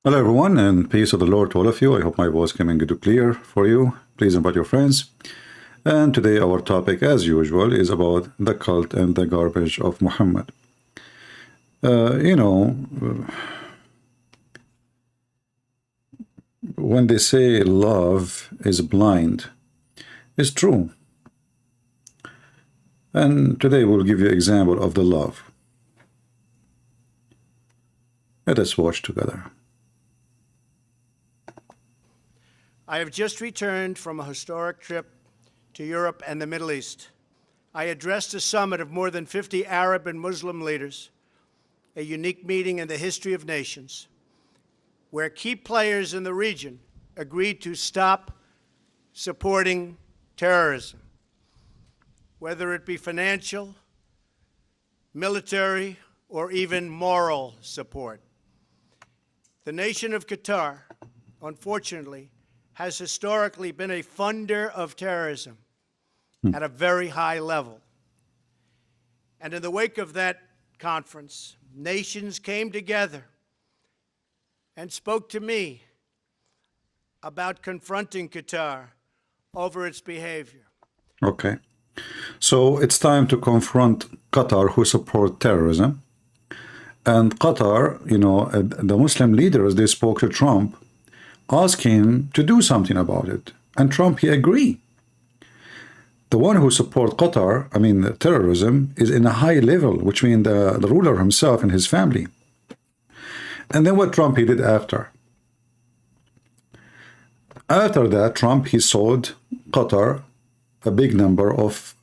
Hello everyone, and peace of the Lord to all of you. I hope my voice coming good to clear for you. Please invite your friends. And today our topic, as usual, is about the cult and the garbage of Muhammad. When they say love is blind, it's true. And today we'll give you an example of the love. Let us watch together. I have just returned from a historic trip to Europe and the Middle East. I addressed a summit of more than 50 Arab and Muslim leaders, a unique meeting in the history of nations, where key players in the region agreed to stop supporting terrorism, whether it be financial, military, or even moral support. The nation of Qatar, unfortunately, has historically been a funder of terrorism at a very high level. And in the wake of that conference, nations came together and spoke to me about confronting Qatar over its behavior. Okay. So it's time to confront Qatar, who support terrorism. And Qatar, the Muslim leaders, they spoke to Trump, ask him to do something about it. And Trump, he agreed. The one who support Qatar, terrorism, is in a high level, which means the ruler himself and his family. And then what Trump he did after? After that, Trump, he sold Qatar a big number of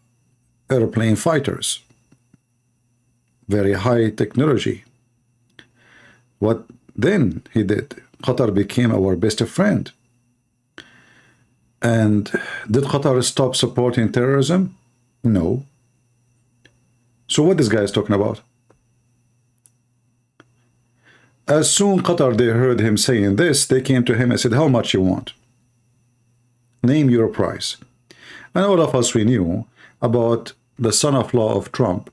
airplane fighters. Very high technology. What then he did? Qatar became our best friend. And did Qatar stop supporting terrorism? No. So what this guy is talking about? As soon Qatar, they heard him saying this, they came to him and said, how much you want? Name your price. And all of us, we knew about the son-in-law of Trump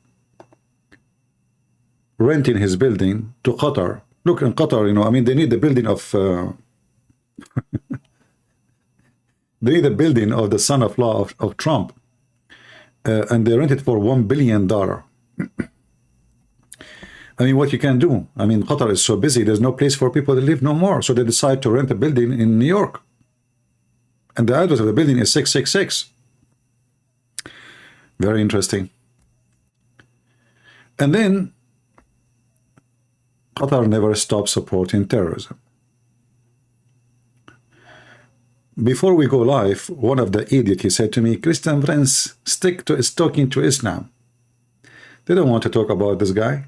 renting his building to Qatar. Look, in Qatar, they need the building of they need the building of the son-in-law of Trump, and they rent it for $1 billion. What you can do? Qatar is so busy, there's no place for people to live no more. So they decide to rent a building in New York. And the address of the building is 666. Very interesting. And then Qatar never stopped supporting terrorism. Before we go live, one of the idiots, he said to me, Christian Prince, stick to talking to Islam. They don't want to talk about this guy.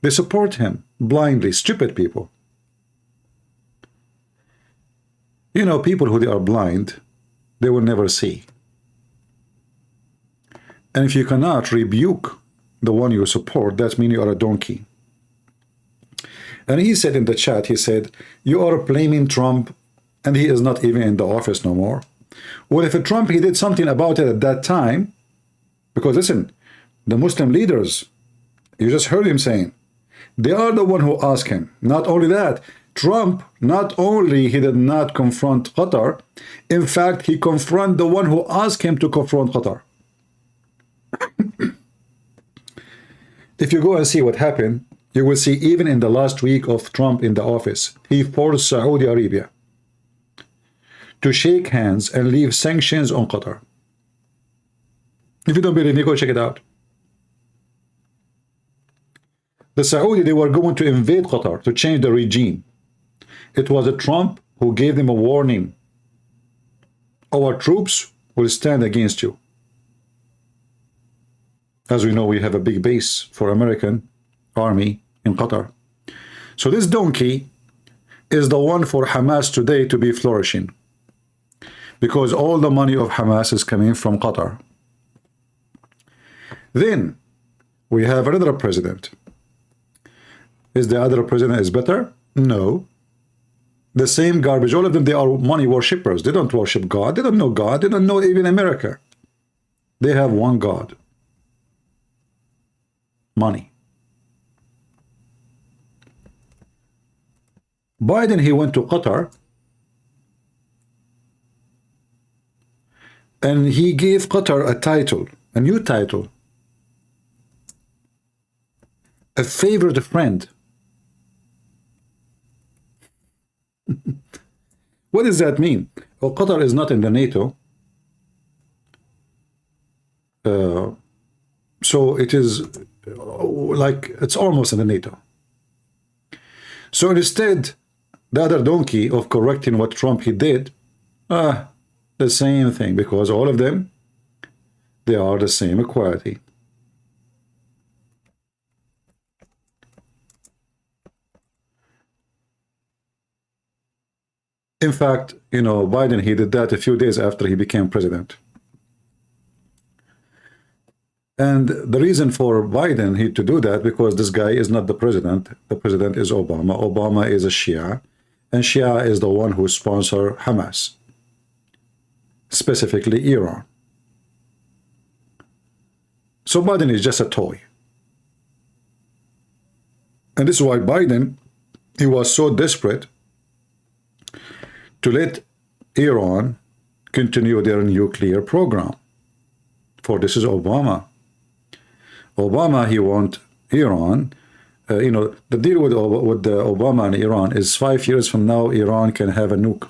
They support him blindly, stupid people. People who they are blind, they will never see. And if you cannot rebuke the one you support, that means you are a donkey. And he said in the chat, he said, you are blaming Trump, and he is not even in the office no more. Well, if Trump, he did something about it at that time, because listen, the Muslim leaders, you just heard him saying, they are the one who asked him. Not only that, Trump, not only he did not confront Qatar, in fact, he confronted the one who asked him to confront Qatar. If you go and see what happened, you will see even in the last week of Trump in the office, he forced Saudi Arabia to shake hands and leave sanctions on Qatar. If you don't believe me, go check it out. The Saudi, they were going to invade Qatar to change the regime. It was a Trump who gave them a warning. Our troops will stand against you. As we know, we have a big base for American army in Qatar. So this donkey is the one for Hamas today to be flourishing, because all the money of Hamas is coming from Qatar. Then we have another president. Is the other president is better? No. The same garbage. All of them, they are money worshippers. They don't worship God. They don't know God. They don't know even America. They have one God. Money. Biden, he went to Qatar and he gave Qatar a title, a new title, a favored friend. What does that mean? Well, Qatar is not in the NATO. So it is like, it's almost in the NATO. So instead, the other donkey of correcting what Trump he did, the same thing, because all of them, they are the same equality. In fact, you know, Biden, he did that a few days after he became president. And the reason for Biden he to do that, because this guy is not the president. The president is Obama. Obama is a Shia, and Shia is the one who sponsor Hamas, specifically Iran. So Biden is just a toy. And this is why Biden, he was so desperate to let Iran continue their nuclear program. For this is Obama. Obama, he want Iran, you know, the deal with Obama and Iran is 5 years from now, Iran can have a nuke.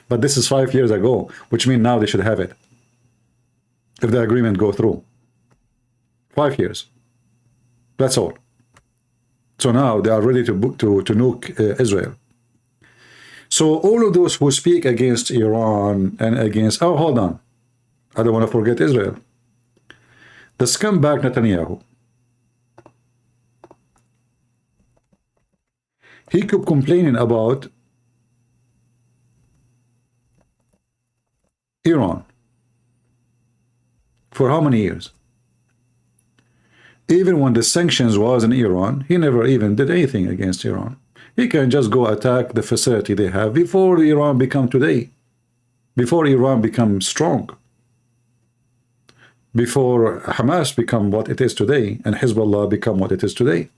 But this is 5 years ago, which means now they should have it, if the agreement go through. 5 years. That's all. So now they are ready to nuke Israel. So all of those who speak against Iran and against, oh, hold on, I don't want to forget Israel. The scumbag Netanyahu, he kept complaining about Iran for how many years? Even when the sanctions was in Iran, he never even did anything against Iran. He can just go attack the facility they have before Iran become today, before Iran become strong, before Hamas become what it is today and Hezbollah become what it is today.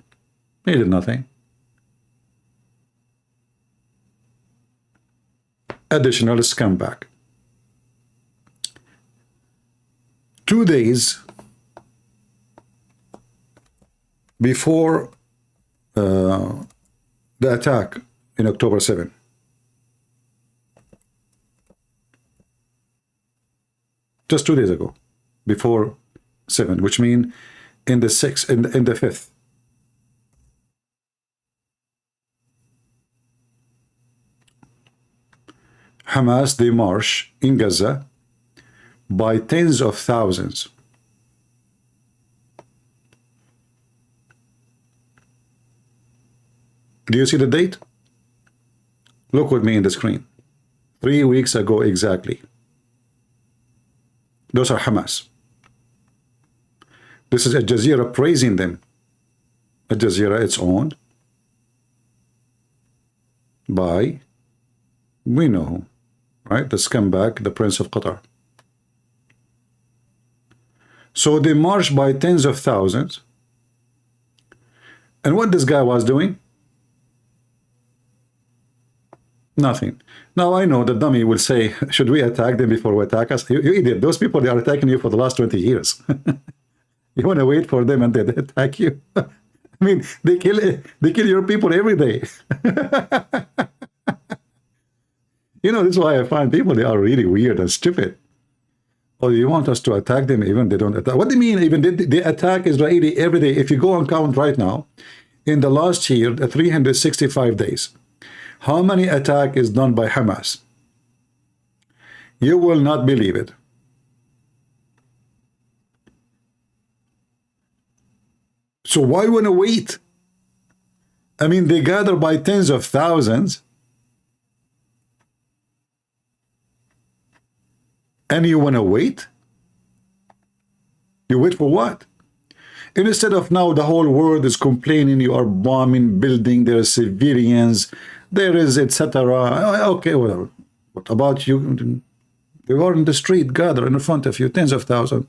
He did nothing. Additional scumbag. 2 days before the attack in October 7, just 2 days ago, before 7, which means in the 6th, in the 5th, Hamas, they march in Gaza by tens of thousands. Do you see the date? Look with me in the screen. 3 weeks ago exactly. Those are Hamas. This is Al Jazeera praising them. Al Jazeera, it's owned by, we know who, right? The scumbag, the Prince of Qatar. So they marched by tens of thousands. And what this guy was doing? Nothing. Now I know the dummy will say, should we attack them before we attack us? You idiot. Those people, they are attacking you for the last 20 years. You want to wait for them and they attack you? I mean, they kill your people every day. You know, this is why I find people, they are really weird and stupid. Oh, you want us to attack them even they don't attack? What do you mean even they attack Israeli every day? If you go and count right now, in the last year, 365 days, how many attack is done by Hamas? You will not believe it. So why want to wait? I mean, they gather by tens of thousands. And you want to wait? You wait for what? And instead of now the whole world is complaining, you are bombing building, there are civilians, there is etc. Okay, whatever. What about you? They are in the street, gather in front of you, tens of thousands.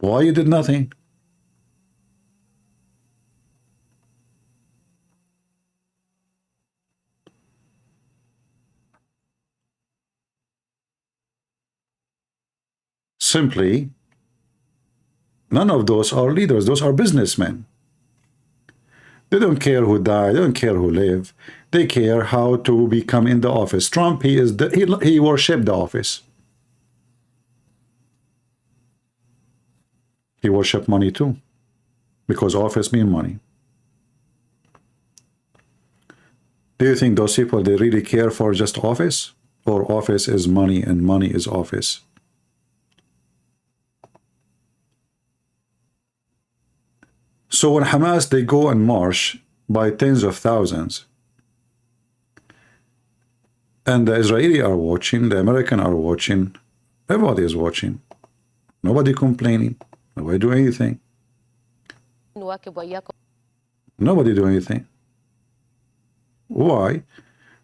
Why you did nothing? Simply, none of those are leaders. Those are businessmen. They don't care who died. They don't care who live. They care how to become in the office. Trump, he worshipped the office. He worshipped money too, because office mean money. Do you think those people, they really care for just office? Or office is money and money is office? So when Hamas, they go and march by tens of thousands, and the Israeli are watching, the American are watching, everybody is watching. Nobody complaining. Nobody do anything. Nobody do anything. Why?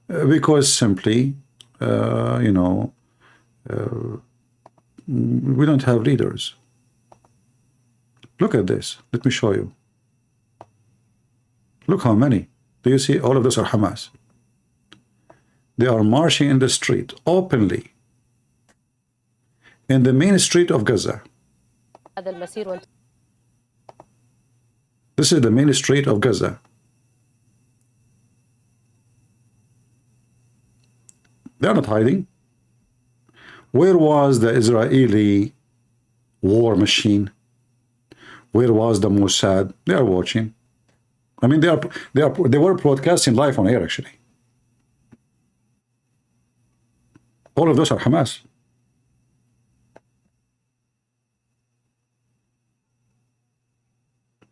Because simply, you know, we don't have leaders. Look at this. Let me show you. Look how many. Do you see? All of those are Hamas. They are marching in the street openly in the main street of Gaza. This is the main street of Gaza. They are not hiding. Where was the Israeli war machine? Where was the Mossad? They are watching. I mean, they were broadcasting live on air, actually. All of those are Hamas.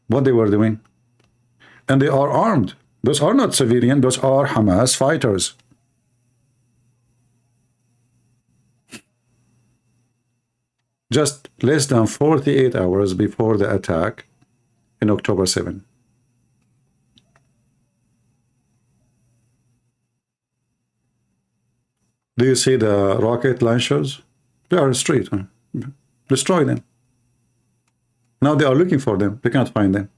What they were doing. And they are armed. Those are not civilian, those are Hamas fighters. Just less than 48 hours before the attack in October 7. Do you see the rocket launchers? They are in the street. Destroy them. Now they are looking for them. They cannot find them.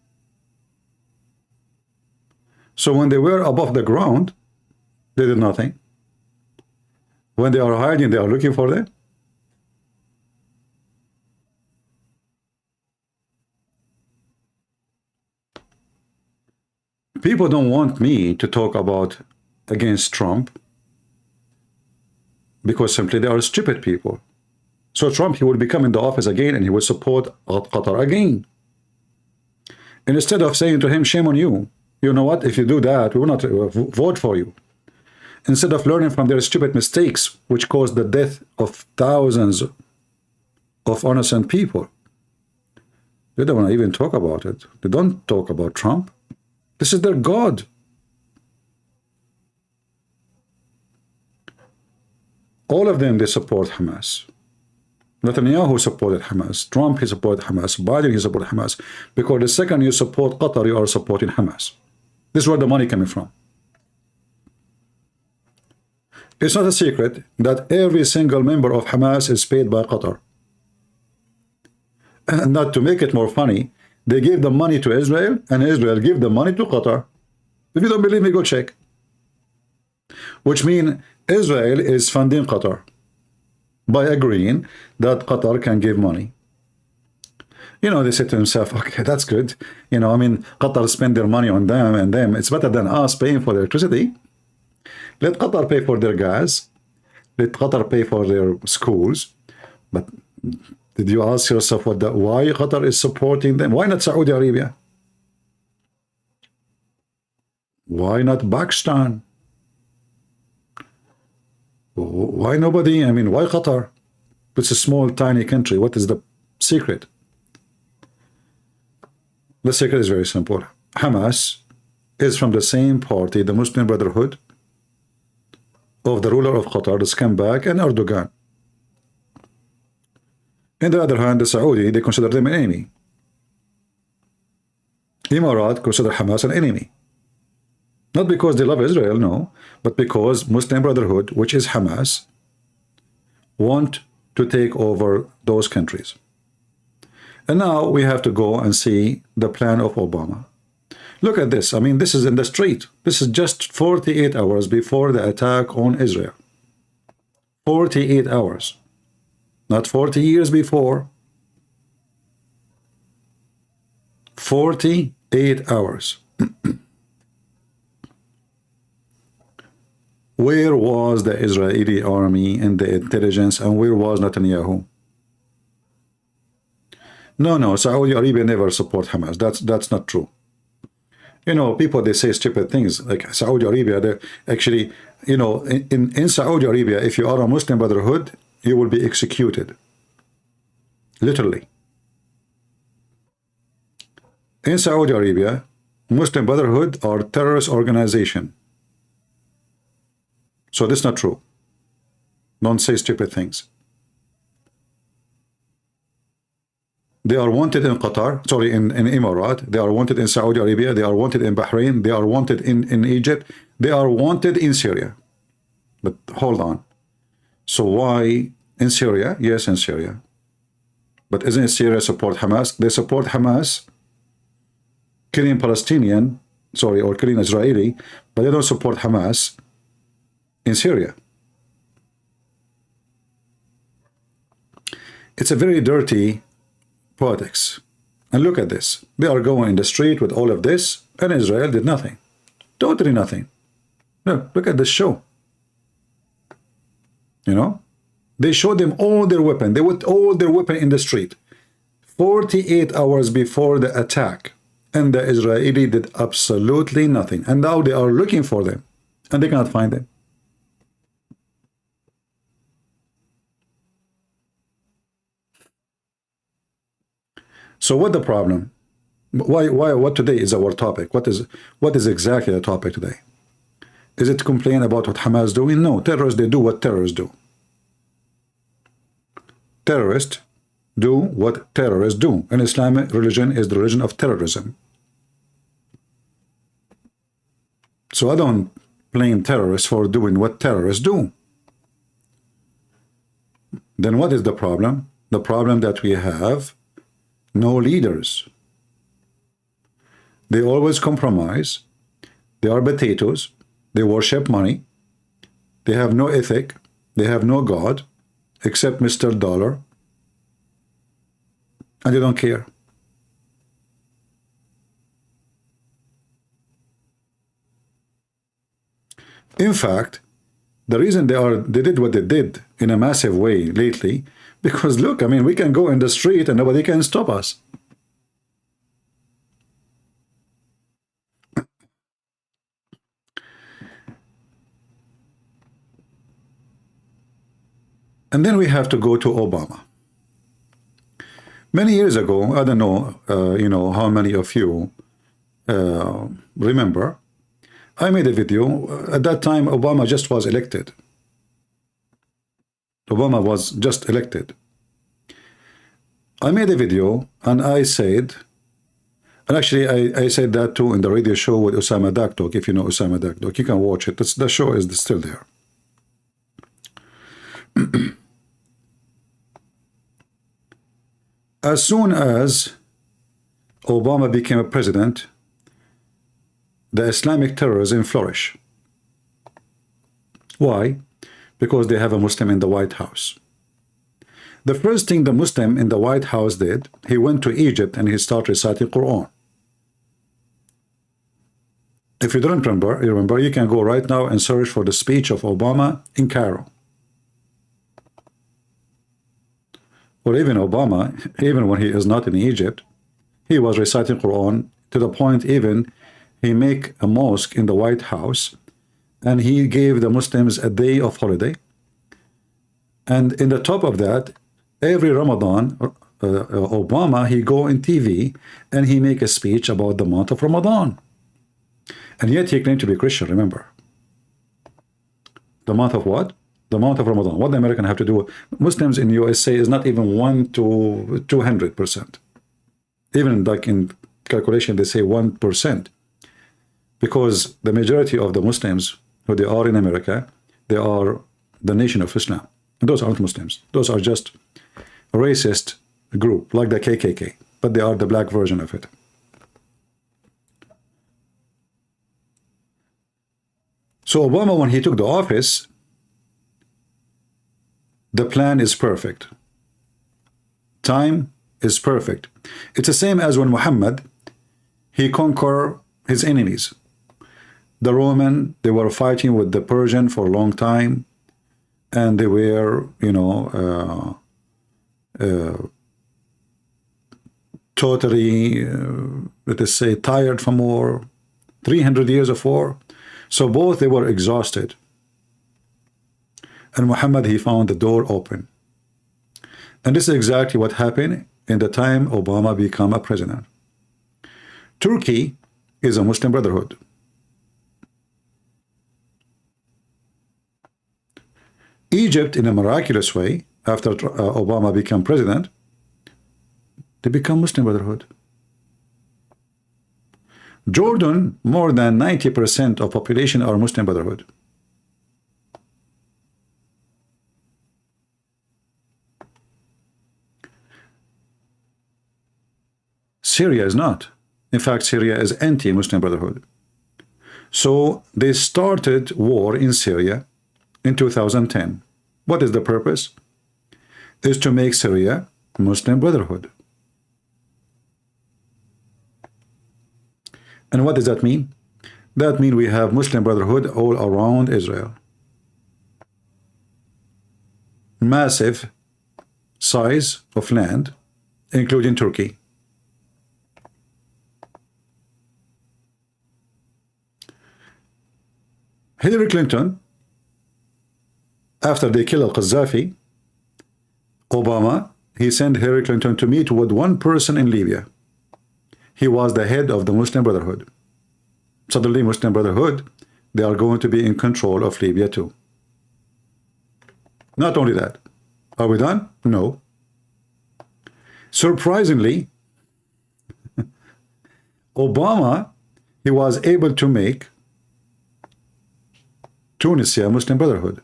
So when they were above the ground, they did nothing. When they are hiding, they are looking for them. People don't want me to talk about against Trump because simply they are stupid people. So Trump, he will become in the office again and he will support Qatar again. And instead of saying to him, shame on you, you know what, if you do that, we will not vote for you. Instead of learning from their stupid mistakes, which caused the death of thousands of innocent people, they don't want to even talk about it. They don't talk about Trump. This is their God. All of them, they support Hamas. Netanyahu supported Hamas. Trump, he supported Hamas. Biden, he supported Hamas. Because the second you support Qatar, you are supporting Hamas. This is where the money coming from. It's not a secret that every single member of Hamas is paid by Qatar. And not to make it more funny, they gave the money to Israel, and Israel gave the money to Qatar. If you don't believe me, go check. Which means Israel is funding Qatar by agreeing that Qatar can give money. You know, they said to themselves, okay, that's good. You know, I mean, Qatar spend their money on them and them. It's better than us paying for the electricity. Let Qatar pay for their gas. Let Qatar pay for their schools. But did you ask yourself why Qatar is supporting them? Why not Saudi Arabia? Why not Pakistan? Why nobody? I mean, why Qatar? It's a small, tiny country. What is the secret? The secret is very simple. Hamas is from the same party, the Muslim Brotherhood, of the ruler of Qatar, the scumbag, and Erdogan. On the other hand, the Saudi, they consider them an enemy. Emirat consider Hamas an enemy. Not because they love Israel, no, but because Muslim Brotherhood, which is Hamas, want to take over those countries. And now we have to go and see the plan of Obama. Look at this. I mean, this is in the street. This is just 48 hours before the attack on Israel. 48 hours. Not 40 years before. 48 hours. Where was the Israeli army and the intelligence, and where was Netanyahu? No, Saudi Arabia never support Hamas. That's not true. You know, people, they say stupid things like Saudi Arabia. They actually, you know, in Saudi Arabia, if you are a Muslim Brotherhood, you will be executed. Literally. In Saudi Arabia, Muslim Brotherhood are terrorist organization. So this is not true. Don't say stupid things. They are wanted in Qatar, sorry, in Emirat. They are wanted in Saudi Arabia. They are wanted in Bahrain. They are wanted in Egypt. They are wanted in Syria. But hold on. So why in Syria? Yes, in Syria. But isn't Syria support Hamas? They support Hamas, killing Palestinian, sorry, or killing Israeli, but they don't support Hamas in Syria. It's a very dirty politics. And look at this. They are going in the street with all of this, and Israel did nothing. Totally nothing. No, look at this show. You know? They showed them all their weapon. They put all their weapon in the street. 48 hours before the attack. And the Israeli did absolutely nothing. And now they are looking for them. And they cannot find them. So what the problem? What today is our topic? What is exactly the topic today? Is it to complain about what Hamas is doing? No, terrorists, they do what terrorists do. Terrorists do what terrorists do. And Islamic religion is the religion of terrorism. So I don't blame terrorists for doing what terrorists do. Then what is the problem? The problem that we have no leaders. They always compromise. They are potatoes. They worship money. They have no ethic. They have no God except Mr. Dollar. And they don't care. In fact, the reason they did what they did in a massive way lately, because look, I mean, we can go in the street and nobody can stop us. And then we have to go to Obama. Many years ago, I don't know, you know, how many of you remember, I made a video. At that time, Obama just was elected. Obama was just elected. I made a video and I said, and actually I said that too in the radio show with Osama Dakdok. If you know Osama Dakdok, you can watch it. The show is still there. As soon as Obama became a president, the Islamic terrorism flourished. Why? Because they have a Muslim in the White House. The first thing the Muslim in the White House did, he went to Egypt and he started reciting Quran. If you don't remember, you can go right now and search for the speech of Obama in Cairo. Or even Obama, even when he is not in Egypt, he was reciting Quran to the point even he make a mosque in the White House and he gave the Muslims a day of holiday. And in the top of that, every Ramadan, Obama, he go in TV and he make a speech about the month of Ramadan. And yet he claimed to be Christian, remember. The month of what? The month of Ramadan. What the American have to do? Muslims in USA is not even 1 to 200%. Even like in calculation, they say 1%. Because the majority of the Muslims who they are in America, they are the nation of Islam. And those aren't Muslims. Those are just racist group, like the KKK, but they are the black version of it. So Obama, when he took the office, the plan is perfect. Time is perfect. It's the same as when Muhammad, he conquered his enemies. The Roman, they were fighting with the Persian for a long time, and they were, you know, totally, let us say, tired from war, 300 years of war. So both, they were exhausted. And Muhammad, he found the door open. And this is exactly what happened in the time Obama became a president. Turkey is a Muslim Brotherhood. Egypt, in a miraculous way, after Obama became president, they become Muslim Brotherhood. Jordan, more than 90% of population are Muslim Brotherhood. Syria is not. In fact, Syria is anti-Muslim Brotherhood. So they started war in Syria in 2010. What is the purpose? Is to make Syria Muslim Brotherhood. And what does that mean? That means we have Muslim Brotherhood all around Israel. Massive size of land, including Turkey. Hillary Clinton, after they killed Qadhi, Obama, he sent Hillary Clinton to meet with one person in Libya. He was the head of the Muslim Brotherhood. Suddenly, Muslim Brotherhood, they are going to be in control of Libya too. Not only that. Are we done? No. Surprisingly, Obama, he was able to make Tunisia Muslim Brotherhood.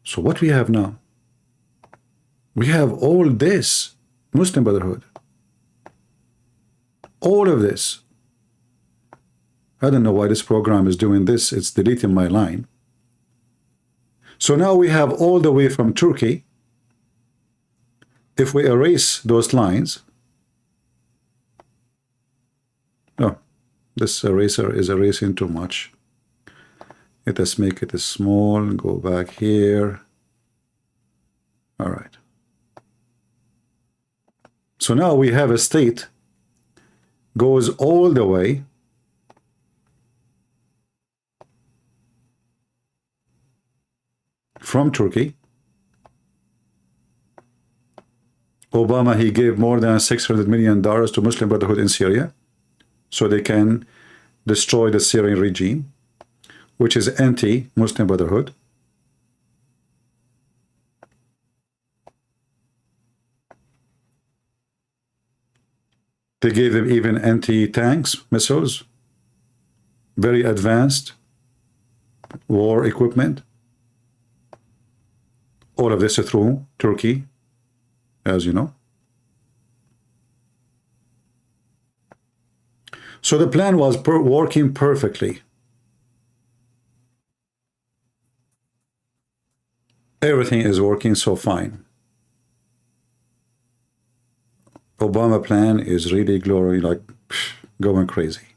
So what we have now? We have all this Muslim Brotherhood. All of this. I don't know why this program is doing this. It's deleting my line. So now we have all the way from Turkey. If we erase those lines, no, this eraser is erasing too much. Let us make it small and go back here. All right. So now we have a state goes all the way from Turkey. Obama, he gave more than $600 million to Muslim Brotherhood in Syria so they can destroy the Syrian regime, which is anti-Muslim Brotherhood. They gave them even anti-tanks missiles, very advanced war equipment. All of this through Turkey, as you know. So the plan was working perfectly. Everything is working so fine. Obama plan is really glory, like going crazy.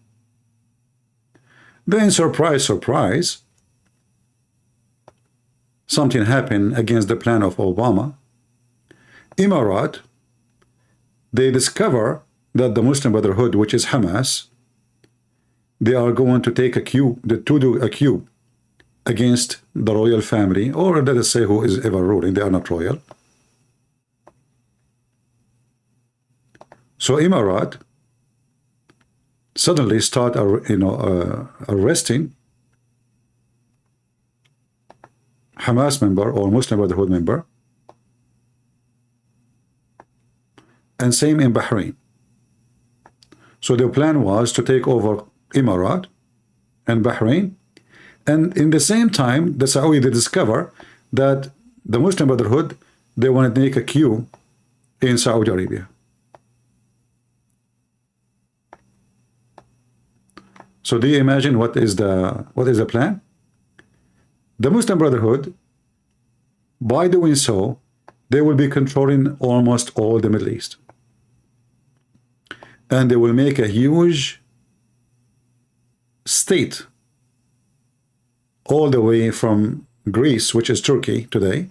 Then surprise, surprise, something happened against the plan of Obama. Emirat, they discover that the Muslim Brotherhood, which is Hamas, they are going to take a coup, to do a coup against the royal family, or let us say who is ever ruling. They are not royal. So Emirat suddenly start, arresting Hamas member or Muslim Brotherhood member, and same in Bahrain. So the plan was to take over Emirat and Bahrain, and in the same time the Saudi, they discover that the Muslim Brotherhood, they want to make a queue in Saudi Arabia. So do you imagine what is the plan? The Muslim Brotherhood, by doing so, they will be controlling almost all the Middle East. And they will make a huge state all the way from Greece, which is Turkey today.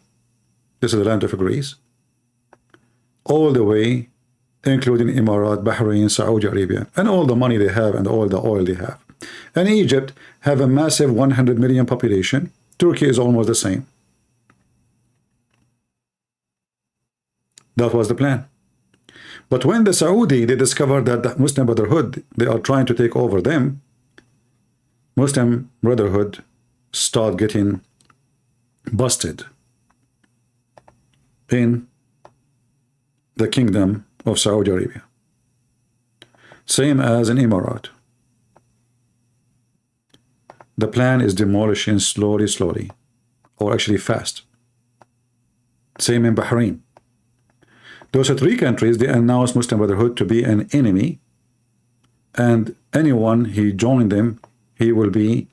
This is the land of Greece. All the way, including Emirat, Bahrain, Saudi Arabia, and all the money they have and all the oil they have. And Egypt have a massive 100 million population. Turkey is almost the same. That was the plan. But when the Saudi, they discovered that the Muslim Brotherhood, they are trying to take over them, Muslim Brotherhood start getting busted in the kingdom of Saudi Arabia. Same as in Emirat. The plan is demolishing slowly, or actually fast. Same in Bahrain. Those are three countries, they announced Muslim Brotherhood to be an enemy, and anyone he joined them, he will be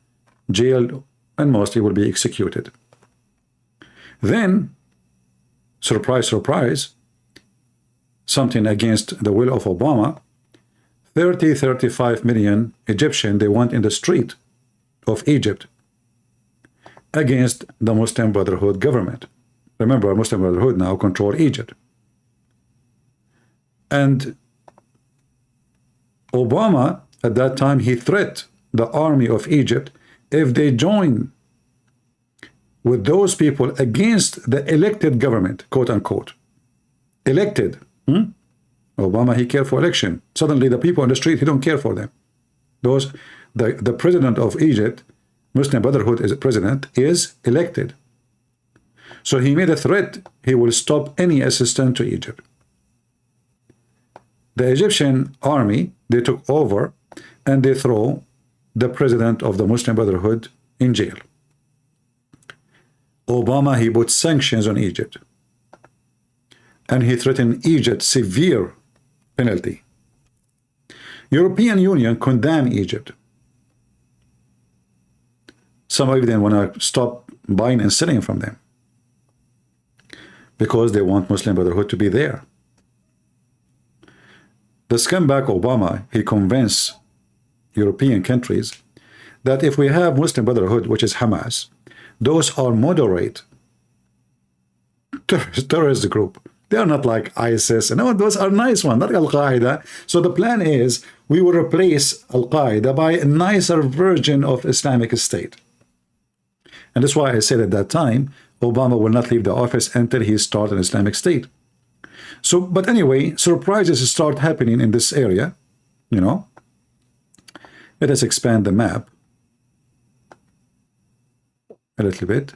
jailed and mostly will be executed. Then, surprise, surprise, something against the will of Obama, 35 million Egyptian, they went in the street of Egypt against the Muslim Brotherhood government. Remember, Muslim Brotherhood now control Egypt. And Obama, at that time, he threatened the army of Egypt if they join with those people against the elected government, quote unquote. Elected. Obama, he cared for election. Suddenly the people on the street, he don't care for them. The president of Egypt, Muslim Brotherhood is president, is elected. So he made a threat, he will stop any assistance to Egypt. The Egyptian army, they took over and they throw the president of the Muslim Brotherhood in jail. Obama, he put sanctions on Egypt. And he threatened Egypt severe penalty. European Union condemned Egypt. Some of them want to stop buying and selling from them because they want Muslim Brotherhood to be there. The scumbag Obama, he convinced European countries that if we have Muslim Brotherhood, which is Hamas, those are moderate terrorist group. They are not like ISIS. No, those are nice ones, not Al-Qaeda. So the plan is we will replace Al-Qaeda by a nicer version of Islamic State. And that's why I said at that time, Obama will not leave the office until he starts an Islamic State. So, but anyway, surprises start happening in this area, you know. Let us expand the map a little bit.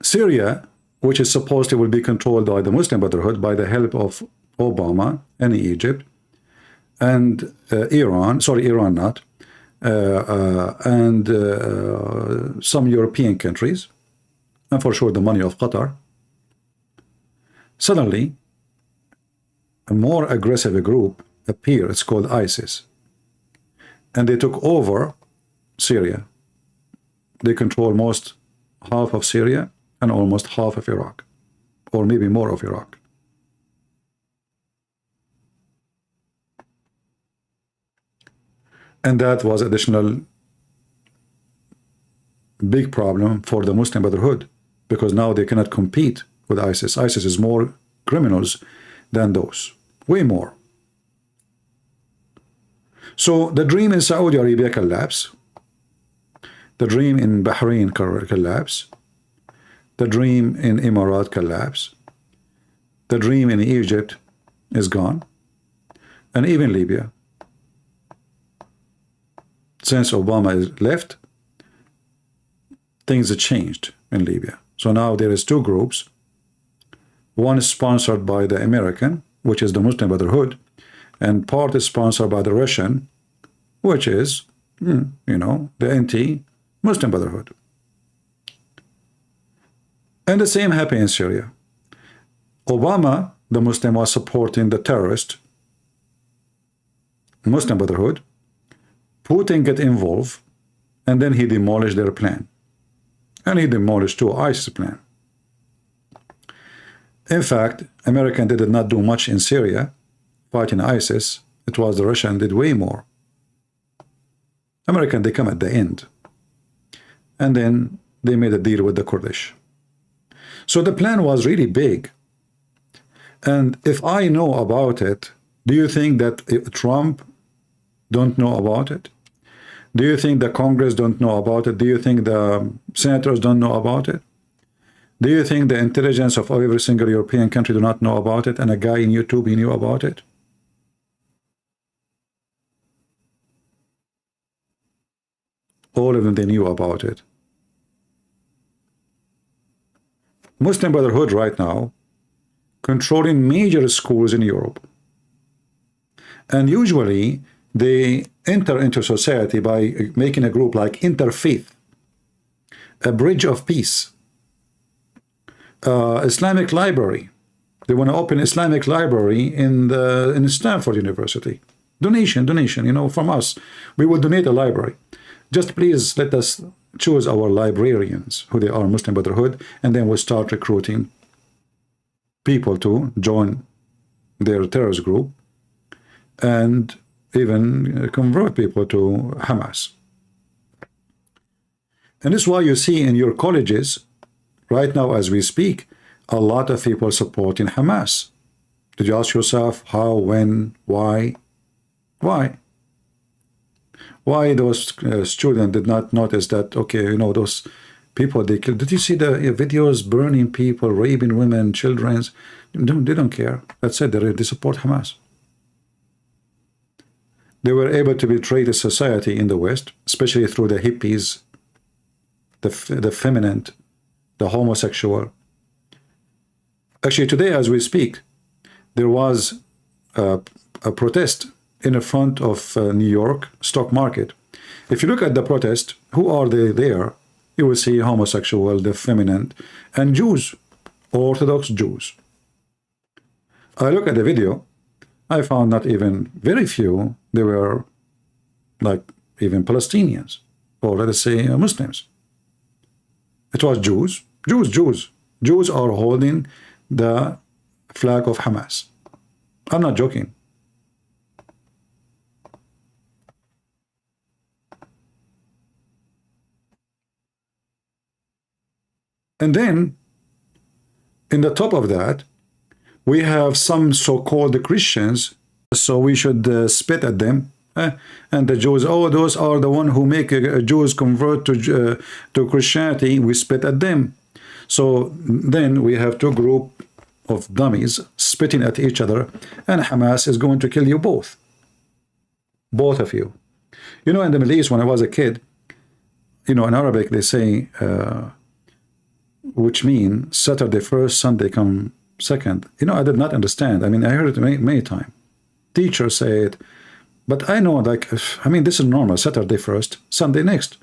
Syria, which is supposed to will be controlled by the Muslim Brotherhood by the help of Obama and Egypt and Iran, sorry, Iran not, and some European countries, and for sure the money of Qatar. Suddenly, a more aggressive group appeared. It's called ISIS. And they took over Syria. They control most half of Syria and almost half of Iraq, or maybe more of Iraq. And that was additional big problem for the Muslim Brotherhood, because now they cannot compete with ISIS. ISIS is more criminals than those, way more. So the dream in Saudi Arabia collapsed. The dream in Bahrain collapsed. The dream in Emirat collapsed. The dream in Egypt is gone. And even Libya. Since Obama is left, things have changed in Libya. So now there is two groups. One is sponsored by the American, which is the Muslim Brotherhood, and part is sponsored by the Russian, which is you know, the anti-Muslim Brotherhood. And the same happened in Syria. Obama, the Muslim, was supporting the terrorist Muslim Brotherhood. Putin get involved, and then he demolished their plan. And he demolished too ISIS plan. In fact, American did not do much in Syria fighting ISIS. It was the Russian did way more. American, they come at the end. And then they made a deal with the Kurdish. So the plan was really big. And if I know about it, do you think that Trump don't know about it? Do you think the Congress don't know about it? Do you think the senators don't know about it? Do you think the intelligence of every single European country do not know about it, and a guy in YouTube, he knew about it? All of them, they knew about it. Muslim Brotherhood right now controlling major schools in Europe. And usually they enter into society by making a group like Interfaith, a bridge of peace, Islamic library. They want to open Islamic library in Stanford University. Donation, you know, from us. We will donate a library. Just please let us choose our librarians, who they are, Muslim Brotherhood, and then we'll start recruiting people to join their terrorist group and even convert people to Hamas. And this is why you see in your colleges, right now as we speak, a lot of people supporting Hamas. Did you ask yourself how, when, why? Why? Why those students did not notice that, okay, you know, those people they killed. Did you see the videos burning people, raping women, children? They don't care. That's it. They support Hamas. They were able to betray the society in the West, especially through the hippies, the feminine, the homosexual. Actually, today as we speak, there was a protest in the front of New York stock market. If you look at the protest, who are they there? You will see homosexual, the feminine, and Jews, Orthodox Jews. I look at the video, I found not even very few, they were like even Palestinians, or let us say Muslims. It was Jews. Jews are holding the flag of Hamas. I'm not joking. And then, in the top of that, we have some so-called Christians, so we should spit at them. And the Jews, oh, those are the one who make Jews convert to Christianity, we spit at them. So then we have two groups of dummies spitting at each other, and Hamas is going to kill you both. Both of you. You know, in the Middle East, when I was a kid, you know, in Arabic they say, which mean Saturday first, Sunday come second. You know, I did not understand. I mean, I heard it many times. Teachers say it, but I know, like, I mean, this is normal. Saturday first, Sunday next.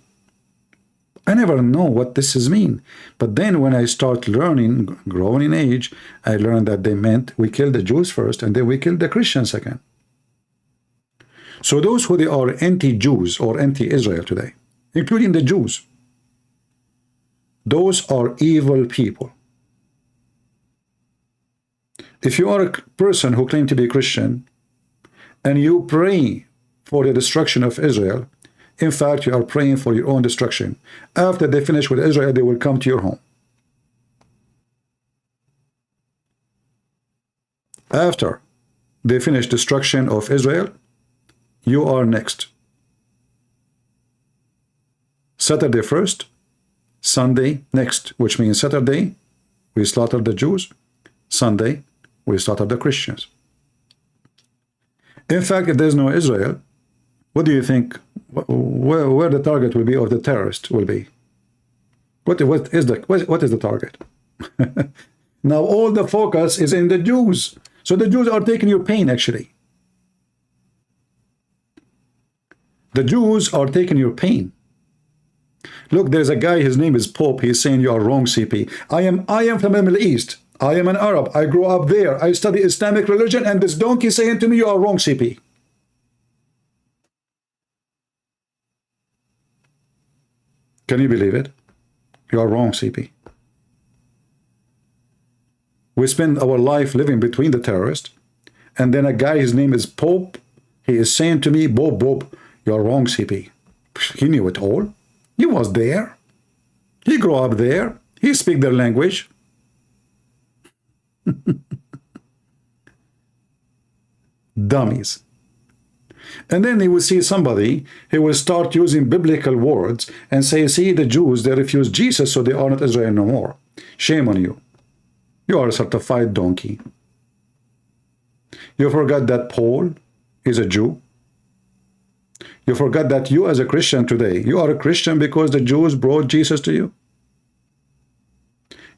I never know what this is mean. But then when I start learning, growing in age, I learned that they meant we kill the Jews first, and then we kill the Christians second. So those who they are anti-Jews or anti-Israel today, including the Jews, those are evil people. If you are a person who claims to be a Christian and you pray for the destruction of Israel, in fact, you are praying for your own destruction. After they finish with Israel, they will come to your home. After they finish destruction of Israel, you are next. Saturday first, Sunday next, which means Saturday we slaughter the Jews, Sunday we slaughter the Christians. In fact, if there's no Israel, what do you think, where the target will be of the terrorist will be? What is the target? Now all the focus is in the Jews. So the Jews are taking your pain, actually. The Jews are taking your pain. Look, there's a guy, his name is Pope. He's saying you are wrong, CP. I am from the Middle East. I am an Arab. I grew up there. I study Islamic religion, and this donkey saying to me, you are wrong, CP. Can you believe it? You are wrong, CP. We spend our life living between the terrorists, and then a guy, his name is Pope, he is saying to me, Bob, you are wrong, CP. He knew it all. He was there. He grew up there. He speaks their language. Dummies. And then he will see somebody, he will start using biblical words and say, see, the Jews, they refuse Jesus, so they are not Israel no more. Shame on you. You are a certified donkey. You forgot that Paul is a Jew. You forgot that you as a Christian today, you are a Christian because the Jews brought Jesus to you.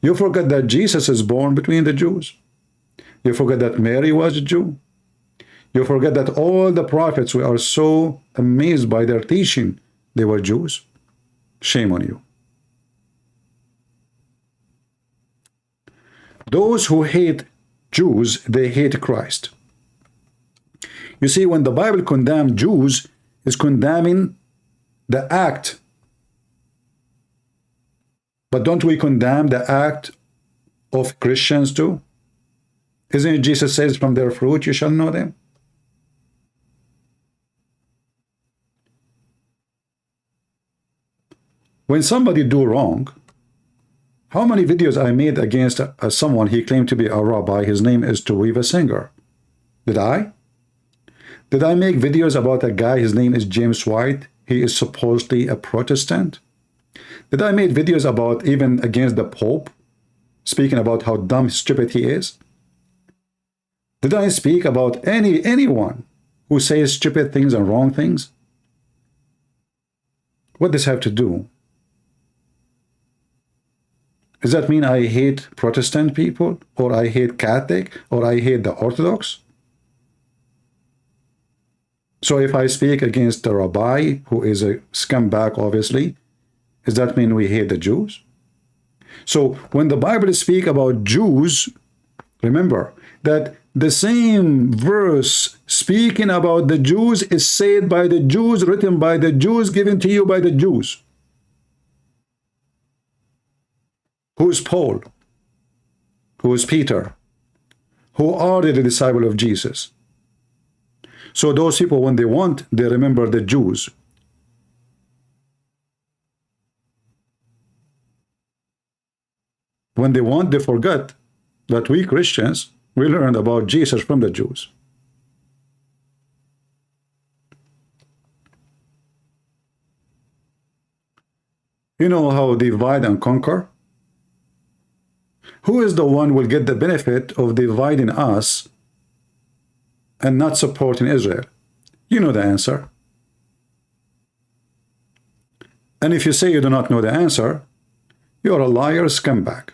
You forgot that Jesus is born between the Jews. You forget that Mary was a Jew. You forget that all the prophets, we are so amazed by their teaching, they were Jews. Shame on you. Those who hate Jews, they hate Christ. You see, when the Bible condemns Jews, it's condemning the act. But don't we condemn the act of Christians too? Isn't it Jesus says, from their fruit you shall know them? When somebody do wrong, how many videos I made against someone, he claimed to be a rabbi, his name is Tariq Singer. Did I? Did I make videos about a guy, his name is James White, he is supposedly a Protestant? Did I make videos about even against the Pope, speaking about how dumb, stupid he is? Did I speak about anyone who says stupid things and wrong things? What does this have to do? Does that mean I hate Protestant people, or I hate Catholic, or I hate the Orthodox? So if I speak against the rabbi, who is a scumbag, obviously, does that mean we hate the Jews? So when the Bible speaks about Jews, remember that the same verse speaking about the Jews is said by the Jews, written by the Jews, given to you by the Jews. Who is Paul? Who is Peter? Who are the disciples of Jesus? So those people, when they want, they remember the Jews. When they want, they forget that we Christians, we learned about Jesus from the Jews. You know how divide and conquer? Who is the one who will get the benefit of dividing us and not supporting Israel? You know the answer. And if you say you do not know the answer, you are a liar, scumbag.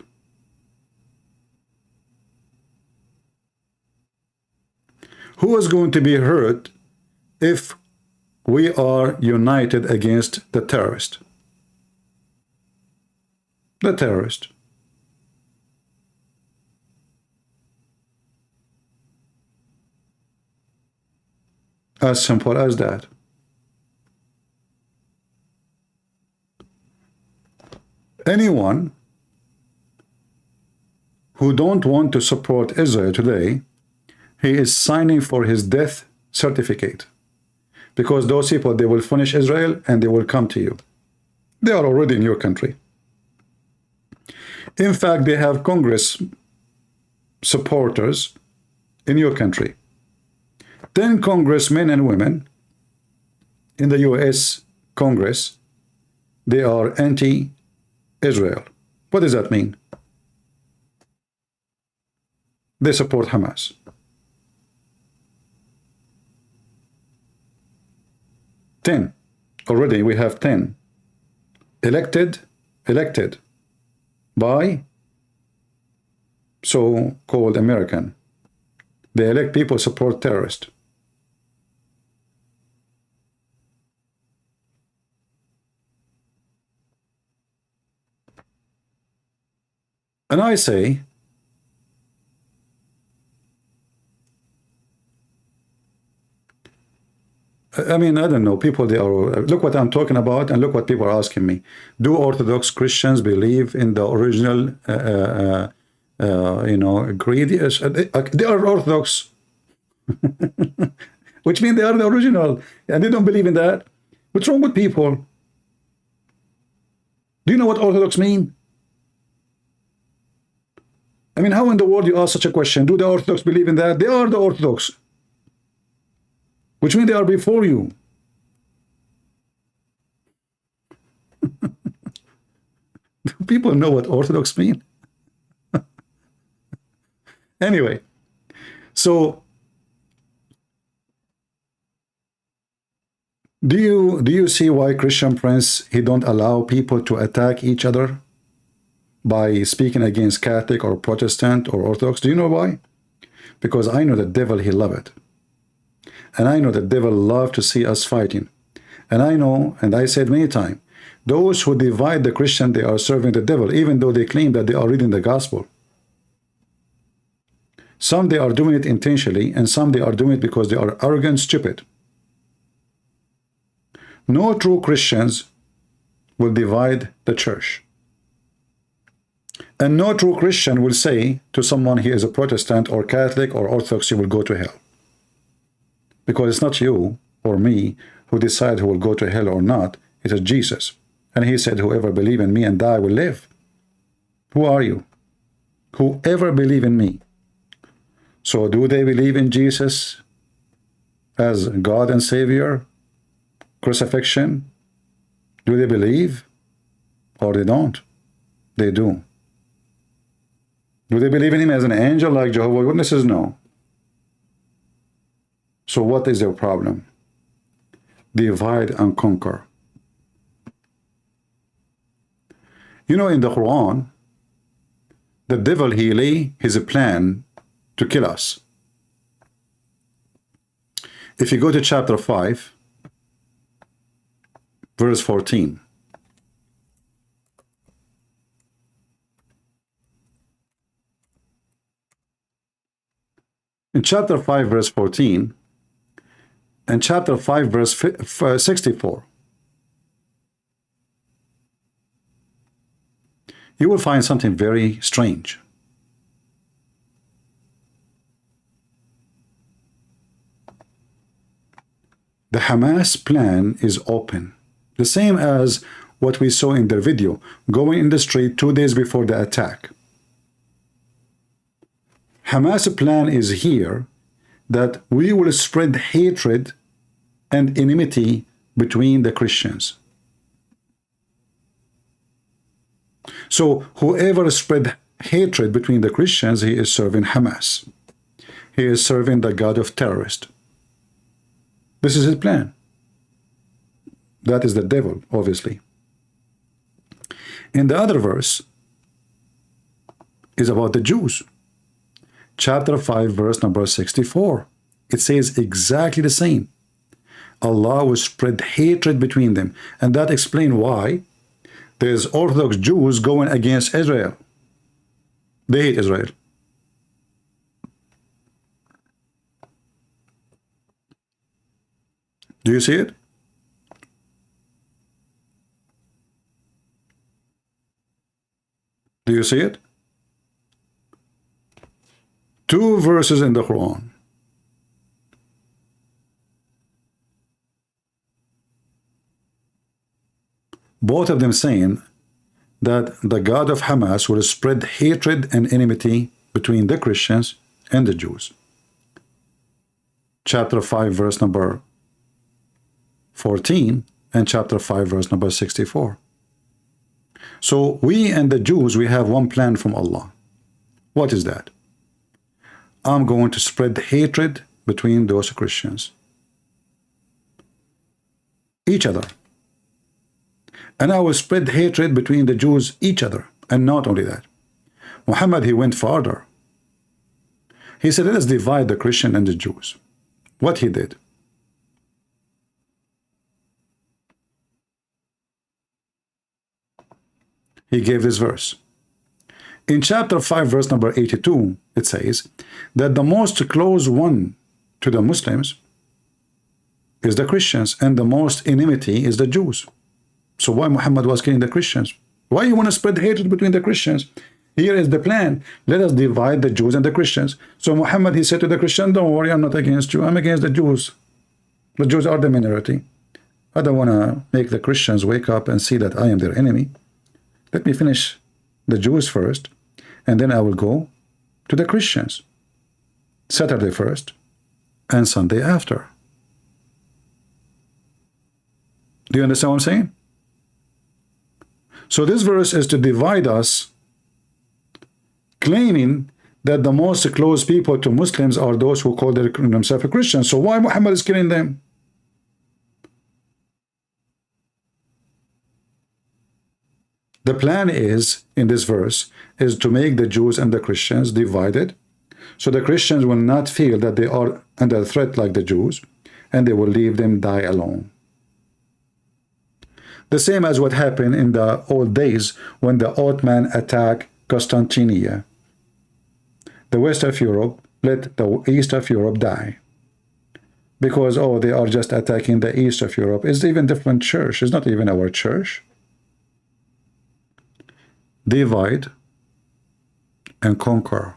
Who is going to be hurt if we are united against the terrorist? The terrorist. As simple as that. Anyone who don't want to support Israel today, he is signing for his death certificate. Because those people, they will finish Israel and they will come to you. They are already in your country. In fact, they have Congress supporters in your country. 10 congressmen and women in the US Congress, they are anti-Israel. What does that mean? They support Hamas. Already we have 10 elected by so-called American. They elect people support terrorists. And I say, I mean, I don't know, people, they are, look what I'm talking about, and look what people are asking me. Do Orthodox Christians believe in the original, you know, creed? Yes, they are Orthodox, which means they are the original, and they don't believe in that. What's wrong with people? Do you know what Orthodox mean? I mean, how in the world you ask such a question? Do the Orthodox believe in that? They are the Orthodox, which means they are before you. Do people know what Orthodox mean? Anyway, so do you see why Christian Prince, he don't allow people to attack each other by speaking against Catholic or Protestant or Orthodox? Do you know why? Because I know the devil, he love it. And I know the devil love to see us fighting. And I know, and I said many times, those who divide the Christian, they are serving the devil, even though they claim that they are reading the gospel. Some they are doing it intentionally, and some they are doing it because they are arrogant, stupid. No true Christians will divide the church. And no true Christian will say to someone he is a Protestant or Catholic or Orthodox, you will go to hell. Because it's not you or me who decide who will go to hell or not. It is Jesus. And he said, whoever believe in me and die will live. Who are you? Whoever believe in me. So do they believe in Jesus as God and Savior? Crucifixion? Do they believe? Or they don't? They do. Do they believe in him as an angel like Jehovah's Witnesses? No. So what is their problem? Divide and conquer. You know, in the Quran, the devil, he lay his plan to kill us. If you go to chapter 5, verse 14. In chapter 5, verse 14, and chapter 5, verse 64, you will find something very strange. The Hamas plan is open, the same as what we saw in their video, going in the street 2 days before the attack. Hamas' plan is here that we will spread hatred and enmity between the Christians. So whoever spread hatred between the Christians, he is serving Hamas. He is serving the God of terrorists. This is his plan. That is the devil, obviously. In the other verse is about the Jews. Chapter 5, verse number 64. It says exactly the same. Allah will spread hatred between them. And that explains why there's Orthodox Jews going against Israel. They hate Israel. Do you see it? Do you see it? 2 verses in the Quran. Both of them saying that the God of Hamas will spread hatred and enmity between the Christians and the Jews. Chapter 5, verse number 14, and chapter 5, verse number 64. So we and the Jews, we have one plan from Allah. What is that? I'm going to spread hatred between those Christians. Each other. And I will spread hatred between the Jews, each other. And not only that. Muhammad, he went farther. He said, let us divide the Christian and the Jews. What he did? He gave this verse. In chapter 5, verse number 82, it says that the most close one to the Muslims is the Christians, and the most enmity is the Jews. So why Muhammad was killing the Christians? Why you want to spread hatred between the Christians? Here is the plan. Let us divide the Jews and the Christians. So Muhammad, he said to the Christian, don't worry, I'm not against you. I'm against the Jews. The Jews are the minority. I don't want to make the Christians wake up and see that I am their enemy. Let me finish the Jews first, and then I will go to the Christians. Saturday first and Sunday after. Do you understand what I'm saying? So this verse is to divide us, claiming that the most close people to Muslims are those who call themselves Christians. So why Muhammad is killing them? The plan is, in this verse, is to make the Jews and the Christians divided, so the Christians will not feel that they are under threat like the Jews, and they will leave them die alone. The same as what happened in the old days when the Ottoman attacked Constantinople. The west of Europe let the east of Europe die. Because, oh, they are just attacking the east of Europe. It's even different church. It's not even our church. Divide and conquer.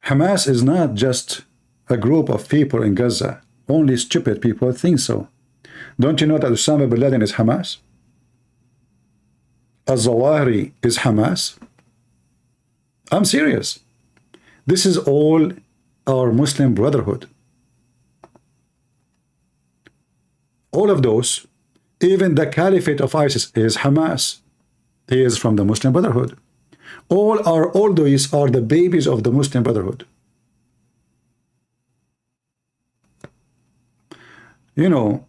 Hamas is not just a group of people in Gaza. Only stupid people think so. Don't you know that Osama bin Laden is Hamas? Al-Zawahiri is Hamas? I'm serious. This is all our Muslim brotherhood. All of those, even the caliphate of ISIS is Hamas. He is from the Muslim brotherhood. All these are the babies of the Muslim brotherhood. You know,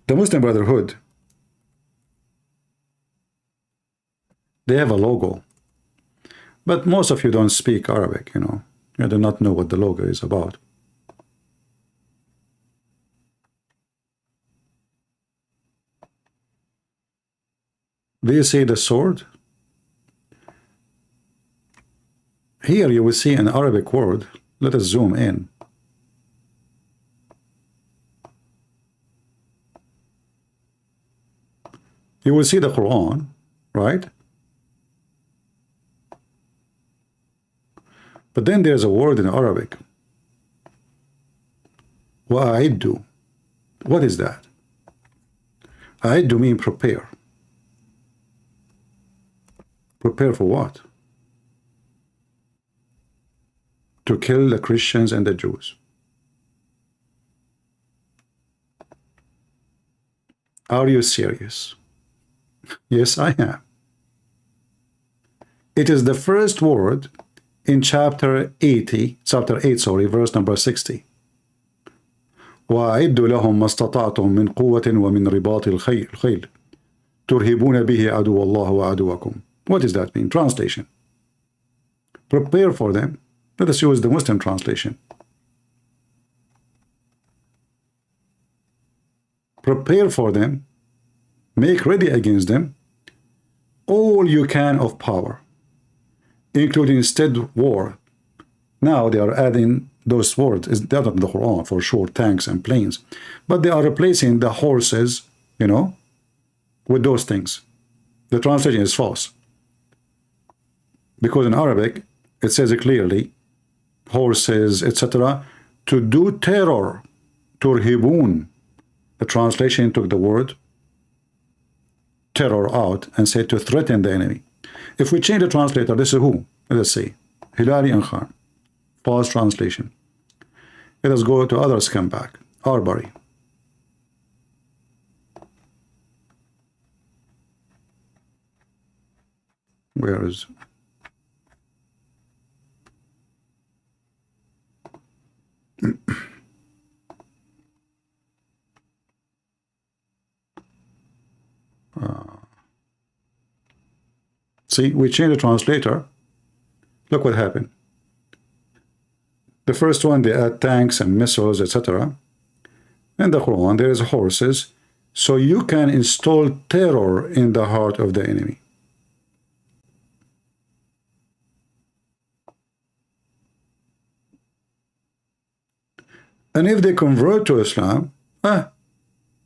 the Muslim brotherhood, they have a logo, but most of you don't speak Arabic, you know. You do not know what the logo is about. Do you see the sword? Here you will see an Arabic word. Let us zoom in. You will see the Quran, right? But then there's a word in Arabic. Wa'iddu. What is that? A'iddu means prepare. Prepare for what? To kill the Christians and the Jews. Are you serious? Yes, I am. It is the first word in chapter 8, verse number 60. وَأَعِدُّوا لَهُمْ مَا اسْتَطَعْتُم مِّن قُوَّةٍ وَمِن رِبَاطِ الْخَيْلِ تُرْهِبُونَ بِهِ عَدُوَّ اللَّهِ وَعَدُوَّكُمْ. What does that mean? Translation. Prepare for them. Let us use the Muslim translation. Prepare for them. Make ready against them all you can of power, including instead war. Now they are adding those words. It's not in the Quran for sure, tanks and planes, but they are replacing the horses, you know, with those things. The translation is false. Because in Arabic, it says it clearly, horses, etc., to do terror, turhibun. The translation took the word terror out and said to threaten the enemy. If we change the translator, this is who? Let us see. Hilali and Khan. False translation. Let us go to other scumbag. Arbery. Where is... See, we changed the translator. Look what happened. The first one, they add tanks and missiles, etc. In the Quran, there is horses, so you can install terror in the heart of the enemy. And if they convert to Islam,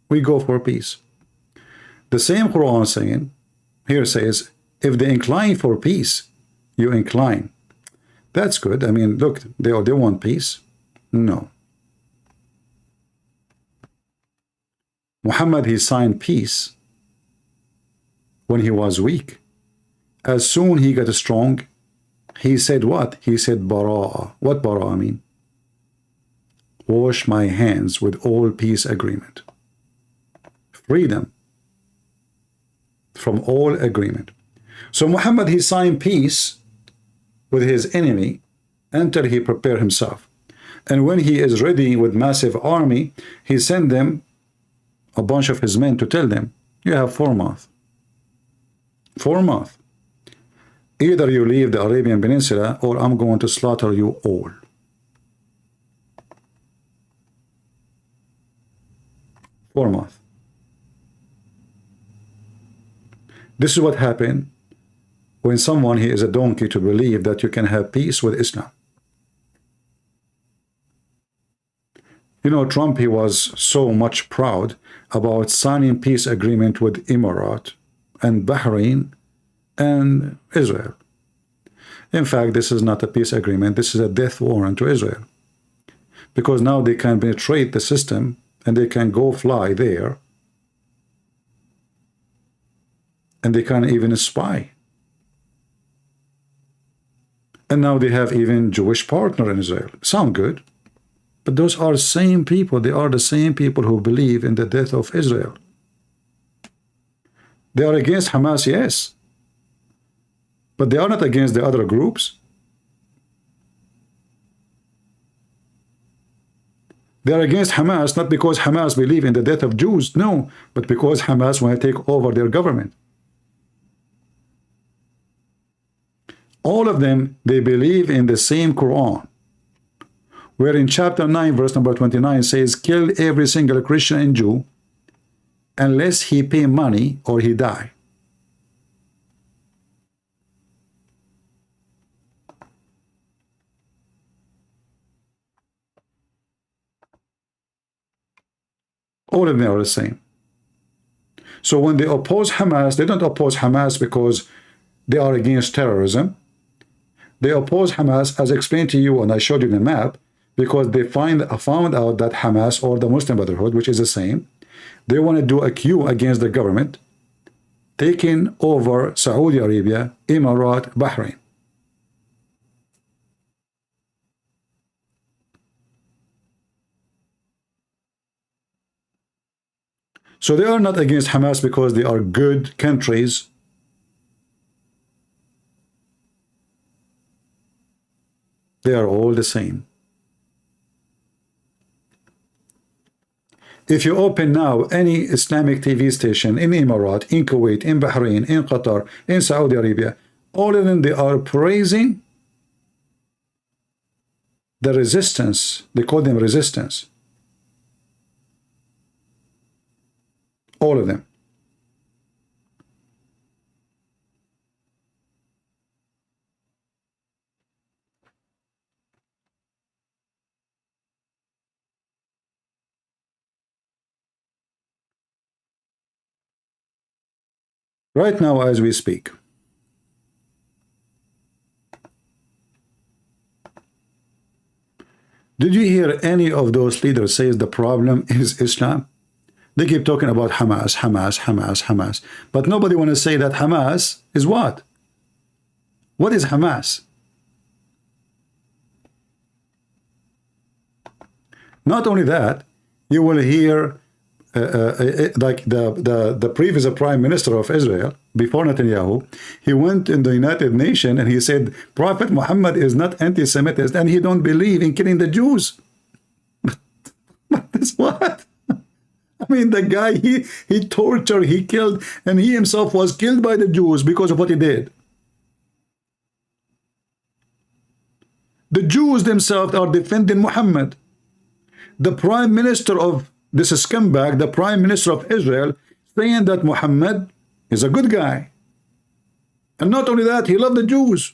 we go for peace. The same Quran saying, here says, if they incline for peace, you incline. That's good. I mean, look, they want peace. No. Muhammad, he signed peace when he was weak. As soon he got strong, he said what? He said bara'ah. What bara'ah mean? Wash my hands with all peace agreement. Freedom from all agreement. So Muhammad, he signed peace with his enemy until he prepared himself. And when he is ready with massive army, he sent them a bunch of his men to tell them, you have 4 months. 4 months. Either you leave the Arabian Peninsula or I'm going to slaughter you all. For a month. This is what happened when someone he is a donkey to believe that you can have peace with Islam. You know, Trump, he was so much proud about signing peace agreement with Emirates and Bahrain and Israel. In fact, this is not a peace agreement. This is a death warrant to Israel. Because now they can penetrate the system and they can go fly there. And they can even spy. And now they have even Jewish partner in Israel. Sound good. But those are the same people. They are the same people who believe in the death of Israel. They are against Hamas, yes. But they are not against the other groups. They are against Hamas not because Hamas believe in the death of Jews, no, but because Hamas want to take over their government. All of them, they believe in the same Quran, where in chapter 9, verse number 29 says, kill every single Christian and Jew unless he pay money or he die. All of them are the same. So when they oppose Hamas, they don't oppose Hamas because they are against terrorism. They oppose Hamas, as explained to you, and I showed you the map, because they found out that Hamas, or the Muslim Brotherhood, which is the same, they want to do a coup against the government, taking over Saudi Arabia, Emirates, Bahrain. So they are not against Hamas because they are good countries. They are all the same. If you open now any Islamic TV station in Emirates, in Kuwait, in Bahrain, in Qatar, in Saudi Arabia, all of them, they are praising the resistance. They call them resistance. All of them. Right now, as we speak, did you hear any of those leaders say the problem is Islam? They keep talking about Hamas, Hamas, Hamas, Hamas. But nobody want to say that Hamas is what? What is Hamas? Not only that, you will hear like the previous prime minister of Israel, before Netanyahu, he went in the United Nations and he said, Prophet Muhammad is not anti-Semitist and he don't believe in killing the Jews. What? I mean, the guy, he tortured, he killed, and he himself was killed by the Jews because of what he did. The Jews themselves are defending Muhammad. The prime minister of this scumbag, the Prime Minister of Israel, saying that Muhammad is a good guy. And not only that, he loved the Jews.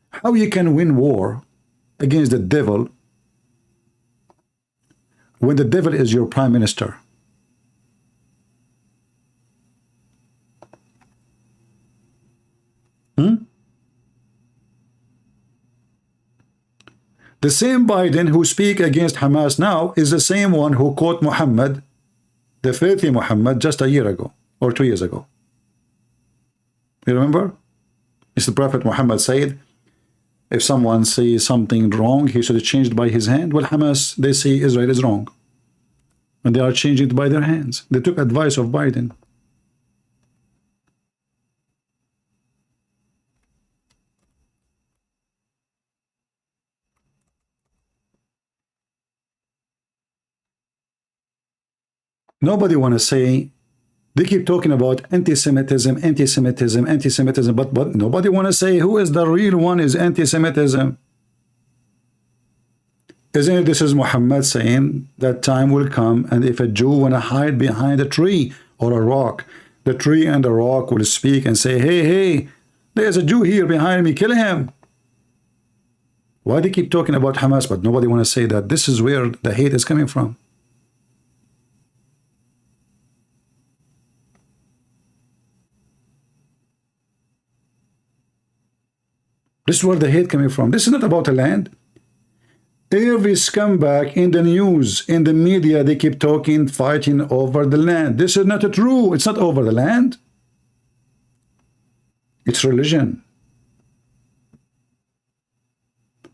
How you can win war against the devil when the devil is your Prime Minister? The same Biden who speak against Hamas now is the same one who quote Muhammad, the filthy Muhammad, just a year ago or 2 years ago. You remember? It's the Prophet Muhammad said, if someone sees something wrong, he should change it by his hand. Well, Hamas, they say Israel is wrong, and they are changing it by their hands. They took advice of Biden. Nobody want to say, they keep talking about anti-Semitism, anti-Semitism, anti-Semitism, but nobody want to say who is the real one is anti-Semitism. Isn't it, this is Muhammad saying that time will come, and if a Jew want to hide behind a tree or a rock, the tree and the rock will speak and say, hey, hey, there's a Jew here behind me, kill him. Why they keep talking about Hamas, but nobody want to say that this is where the hate is coming from? This is where the hate coming from. This is not about the land. Every scumbag in the news, in the media, they keep talking, fighting over the land. This is not true. It's not over the land. It's religion.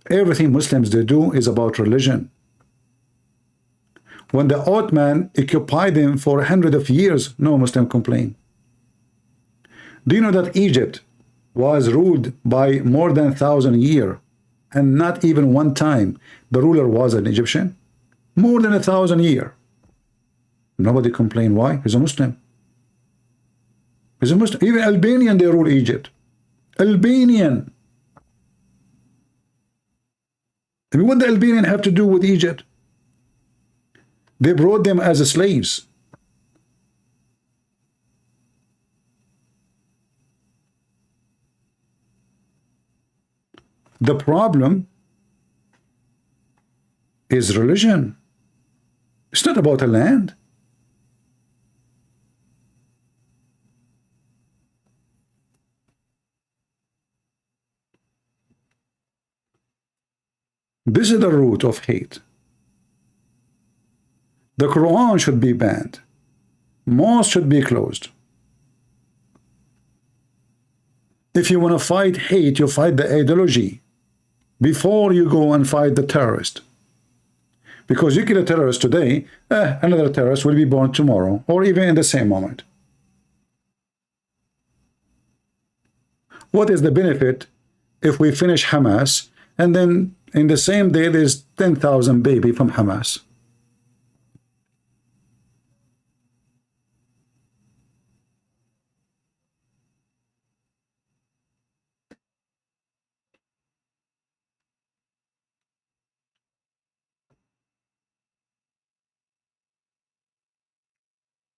Everything Muslims they do is about religion. When the Ottoman occupied them for hundreds of years, no Muslim complained. Do you know that Egypt was ruled by more than 1,000 years, and not even one time the ruler was an Egyptian? More than 1,000 years. Nobody complained. Why? He's a Muslim. He's a Muslim. Even Albanian, they rule Egypt. Albanian. I mean, what the Albanian have to do with Egypt? They brought them as slaves. The problem is religion. It's not about a land. This is the root of hate. The Quran should be banned. Mosques should be closed. If you want to fight hate, you fight the ideology before you go and fight the terrorist. Because you kill a terrorist today, another terrorist will be born tomorrow, or even in the same moment. What is the benefit if we finish Hamas, and then in the same day there's 10,000 baby from Hamas?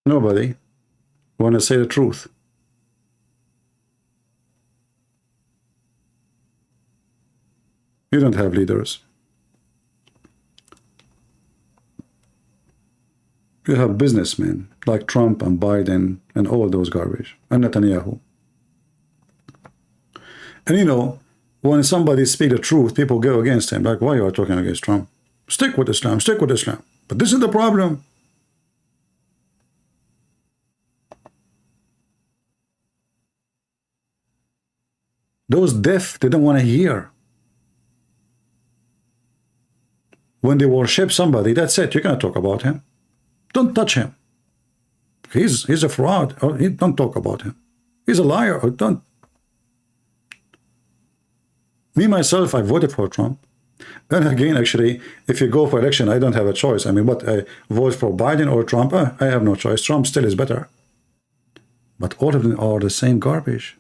Nobody want to say the truth. You don't have leaders. You have businessmen like Trump and Biden and all those garbage, and Netanyahu. And you know, when somebody speaks the truth, people go against him. Like, why are you talking against Trump? Stick with Islam, stick with Islam. But this is the problem. Those deaf, they don't want to hear. When they worship somebody, that's it. You cannot talk about him. Don't touch him. He's a fraud. Or don't talk about him. He's a liar. Or don't. Me, myself, I voted for Trump. Then again, actually, if you go for election, I don't have a choice. I mean, what, I vote for Biden or Trump? I have no choice. Trump still is better. But all of them are the same garbage.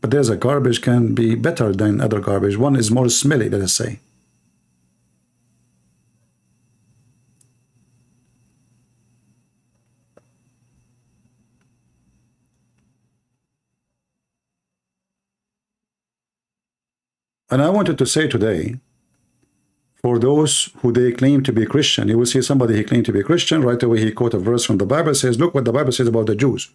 But there's a garbage can be better than other garbage. One is more smelly, let us say. And I wanted to say today, for those who they claim to be Christian, you will see somebody he claimed to be Christian, right away he quote a verse from the Bible, says, look what the Bible says about the Jews.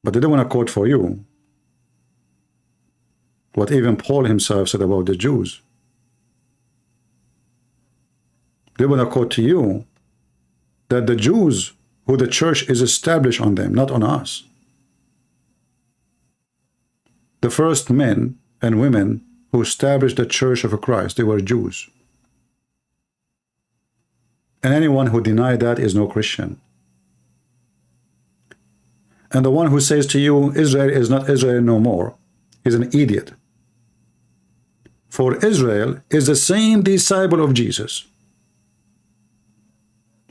But they don't want to quote for you what even Paul himself said about the Jews. They want to quote to you that the Jews, who the church is established on them, not on us. The first men and women who established the church of Christ, they were Jews. And anyone who denied that is no Christian. And the one who says to you, Israel is not Israel no more, is an idiot. For Israel is the same disciple of Jesus.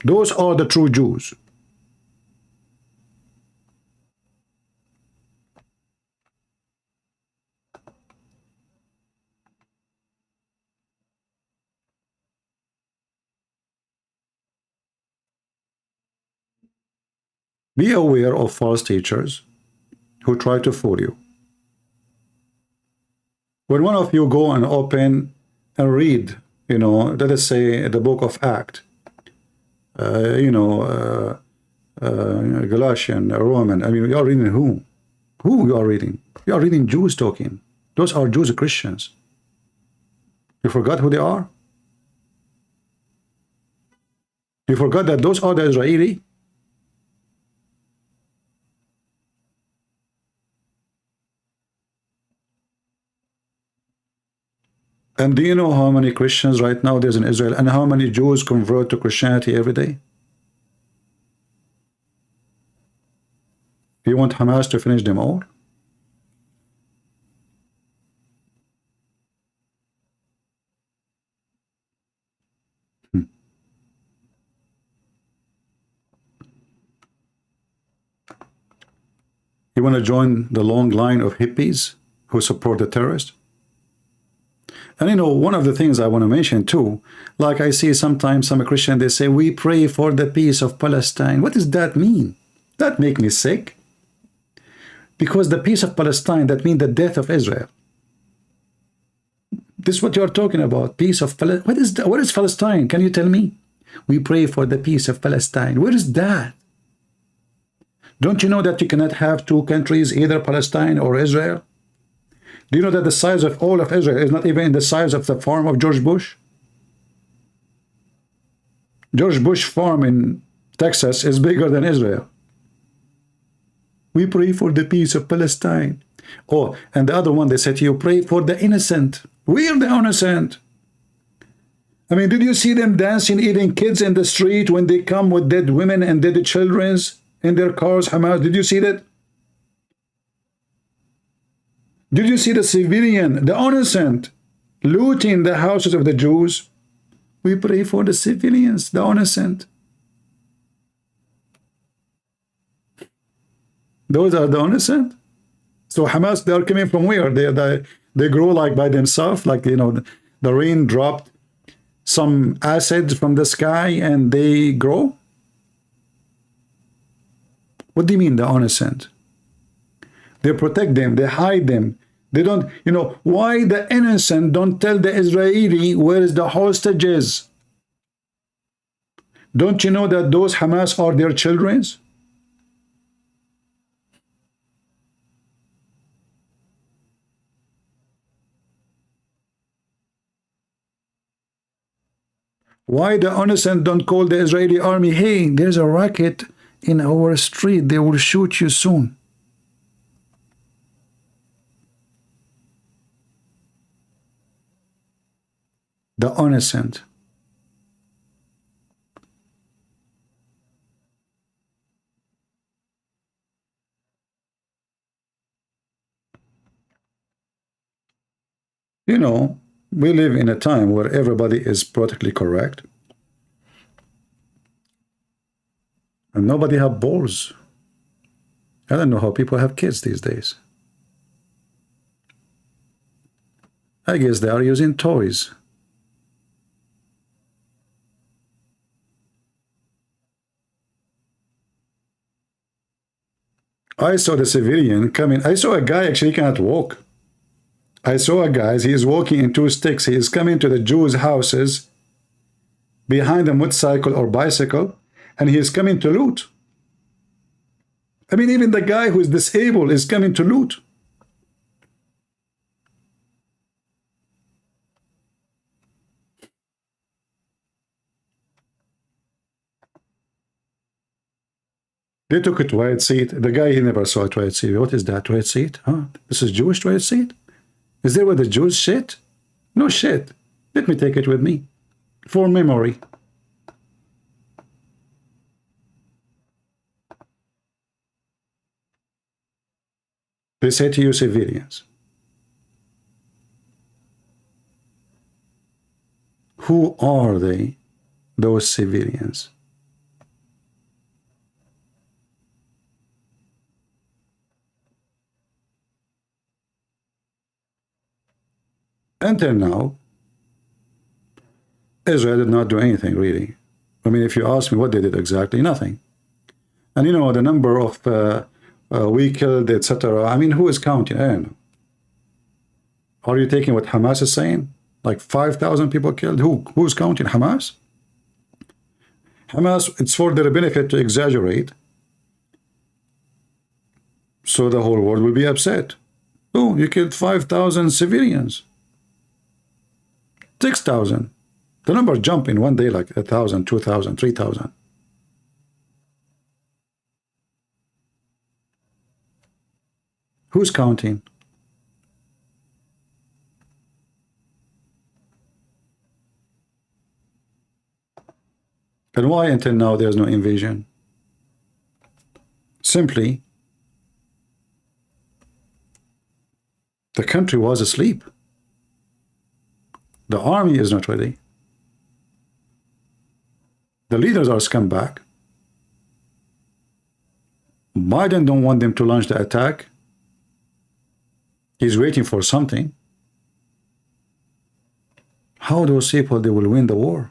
Those are the true Jews. Be aware of false teachers who try to fool you. When one of you go and open and read, let us say the book of Acts, Galatian, Roman, I mean, you are reading who? Who you are reading? You are reading Jews talking. Those are Jews and Christians. You forgot who they are? You forgot that those are the Israeli? And do you know how many Christians right now there's in Israel and how many Jews convert to Christianity every day? Do you want Hamas to finish them all? You want to join the long line of hippies who support the terrorists? And one of the things I want to mention too, like I see sometimes some Christian, they say, we pray for the peace of Palestine. What does that mean? That make me sick. Because the peace of Palestine, that means the death of Israel. This is what you're talking about, peace of Palestine. What is Palestine? Can you tell me? We pray for the peace of Palestine. Where is that? Don't you know that you cannot have two countries, either Palestine or Israel? Do you know that the size of all of Israel is not even the size of the farm of George Bush? George Bush farm in Texas is bigger than Israel. We pray for the peace of Palestine. Oh, and the other one, they said to you, pray for the innocent. We are the innocent. I mean, did you see them dancing, eating kids in the street when they come with dead women and dead children in their cars, Hamas? Did you see that? Did you see the civilian, the innocent, looting the houses of the Jews? We pray for the civilians, the innocent. Those are the innocent. So Hamas, they are coming from where? They grow like by themselves, like, the rain dropped some acid from the sky and they grow? What do you mean, the innocent? They protect them, they hide them. They don't, why the innocent don't tell the Israeli where is the hostages? Don't you know that those Hamas are their children's? Why the innocent don't call the Israeli army, hey, there's a rocket in our street, they will shoot you soon. The innocent. We live in a time where everybody is politically correct. And nobody have balls. I don't know how people have kids these days. I guess they are using toys. I saw the civilian coming. I saw a guy actually cannot walk. I saw a guy, he is walking in two sticks. He is coming to the Jews' houses behind a motorcycle or bicycle, and he is coming to loot. I mean, even the guy who is disabled is coming to loot. They took a toilet seat. The guy, he never saw a toilet seat. What is that toilet seat? Huh? This is Jewish toilet seat? Is there where the Jews shit? No shit. Let me take it with me. For memory. They say to you civilians. Who are they, those civilians? Until now, Israel did not do anything, really. I mean, if you ask me what they did exactly, nothing. And you know, the number of we killed, etc. I mean, who is counting? I don't know. Are you taking what Hamas is saying? Like 5,000 people killed? Who's counting? Hamas? Hamas, it's for their benefit to exaggerate, so the whole world will be upset. Oh, you killed 5,000 civilians. 6,000. The number jump in one day like 1,000, 2,000, 3,000. Who's counting? And why until now there's no invasion? Simply, the country was asleep. The army is not ready. The leaders are scumbag. Biden don't want them to launch the attack. He's waiting for something. How those people, they will win the war?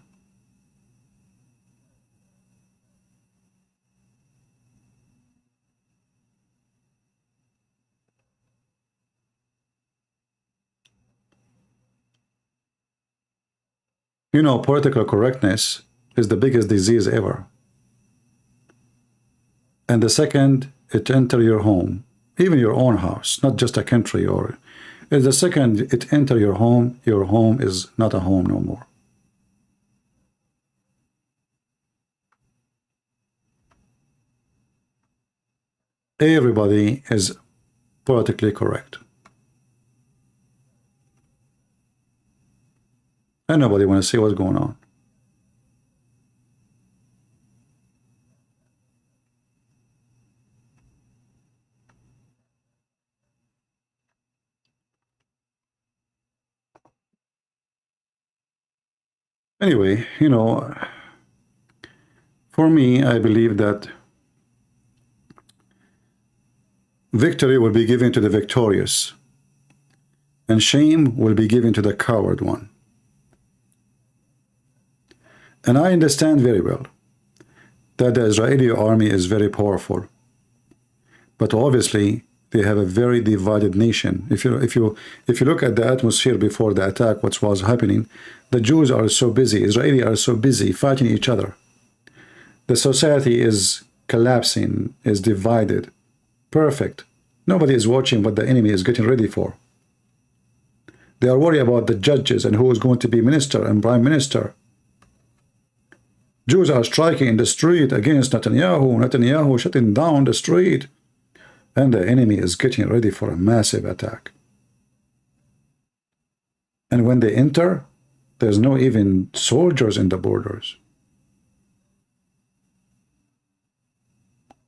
You know, political correctness is the biggest disease ever. And the second it enter your home, even your own house, not just a country, or the second it enter your home is not a home no more. Everybody is politically correct. And nobody wants to see what's going on. Anyway, you know, for me, I believe that victory will be given to the victorious, and shame will be given to the coward one. And I understand very well that the Israeli army is very powerful, but obviously they have a very divided nation. If you look at the atmosphere before the attack, what was happening, the Jews are so busy, Israelis are so busy fighting each other. The society is collapsing, is divided. Perfect. Nobody is watching what the enemy is getting ready for. They are worried about the judges and who is going to be minister and prime minister. Jews are striking in the street against Netanyahu. Netanyahu shutting down the street. And the enemy is getting ready for a massive attack. And when they enter, there's no even soldiers in the borders.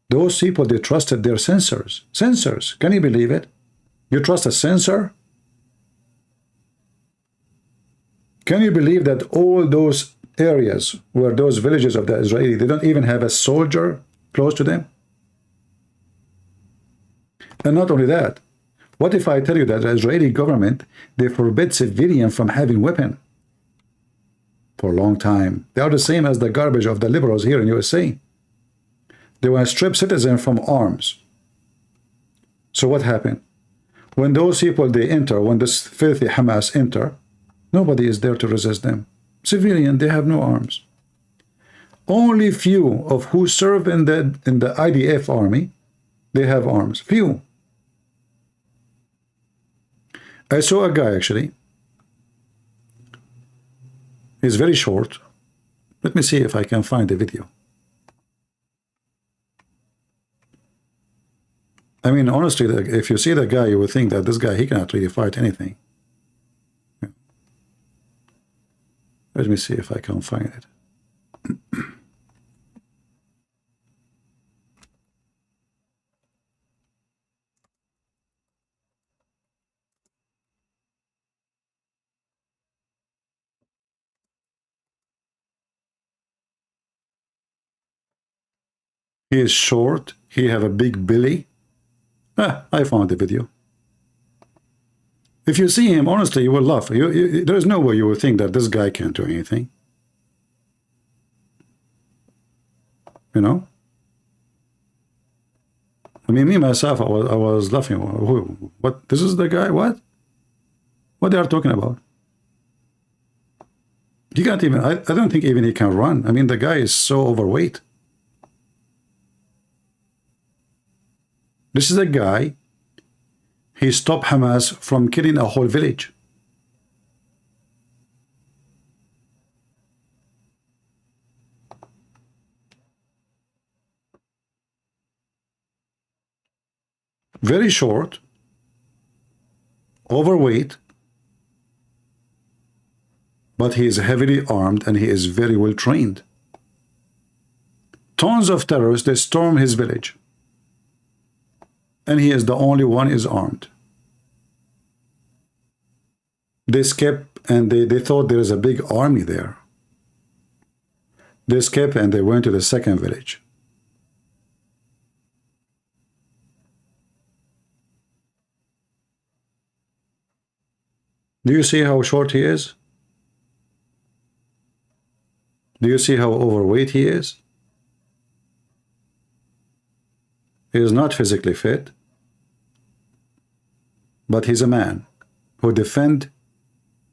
Those people, they trusted their censors. Censors, can you believe it? You trust a censor? Can you believe that all those areas where those villages of the Israeli, they don't even have a soldier close to them? And not only that, what if I tell you that the Israeli government, they forbid civilians from having weapons for a long time? They are the same as the garbage of the liberals here in USA. They want to strip citizens from arms. So what happened? When those people, they enter, when this filthy Hamas enter, nobody is there to resist them. Civilian, they have no arms. Only few of who serve in the IDF army, they have arms. Few. I saw a guy actually. He's very short. Let me see if I can find the video. I mean, honestly, if you see the guy, you would think that this guy, he cannot really fight anything. Let me see if I can find it. He is short. He have a big belly. I found the video. If you see him, honestly, you will laugh. There is no way you will think that this guy can't do anything. You know? I mean, me, myself, I was laughing. What? This is the guy? What? What they are talking about? He can't even, I don't think even he can run. I mean, the guy is so overweight. This is a guy, he stopped Hamas from killing a whole village. Very short, overweight, but he is heavily armed and he is very well trained. Tons of terrorists, they storm his village. And he is the only one is armed. They escaped and they thought there is a big army there. They escaped and they went to the second village. Do you see how short he is? Do you see how overweight he is? He is not physically fit, but he's a man who defend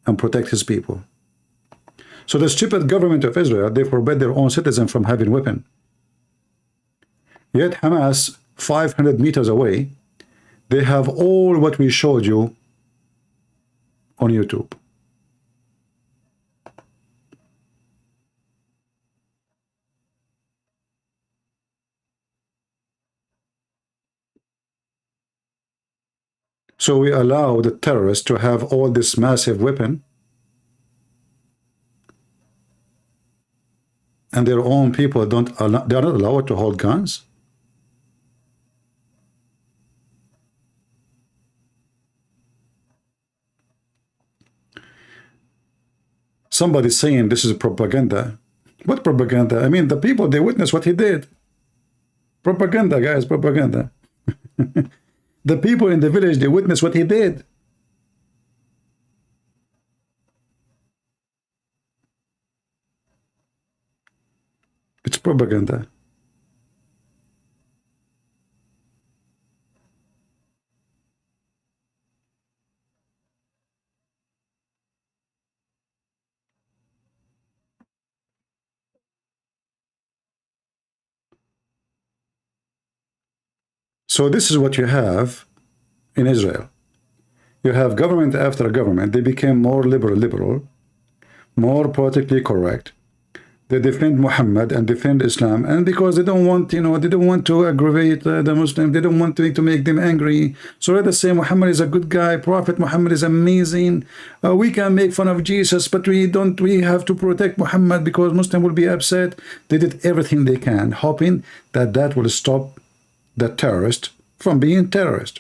and protect his people. So the stupid government of Israel, they forbid their own citizens from having weapon. Yet Hamas, 500 meters away, they have all what we showed you on YouTube. So we allow the terrorists to have all this massive weapon, and their own people they are not allowed to hold guns. Somebody saying this is propaganda. What propaganda? I mean, the people, they witness what he did. Propaganda, guys, propaganda. The people in the village, they witness what he did. It's propaganda. So this is what you have in Israel. You have government after government. They became more liberal, more politically correct. They defend Muhammad and defend Islam, and because they don't want, they don't want to aggravate the Muslims, they don't want to make them angry. So let us say Muhammad is a good guy, Prophet Muhammad is amazing. We can make fun of Jesus, but we have to protect Muhammad because Muslim will be upset. They did everything they can, hoping that that will stop the terrorist from being terrorist.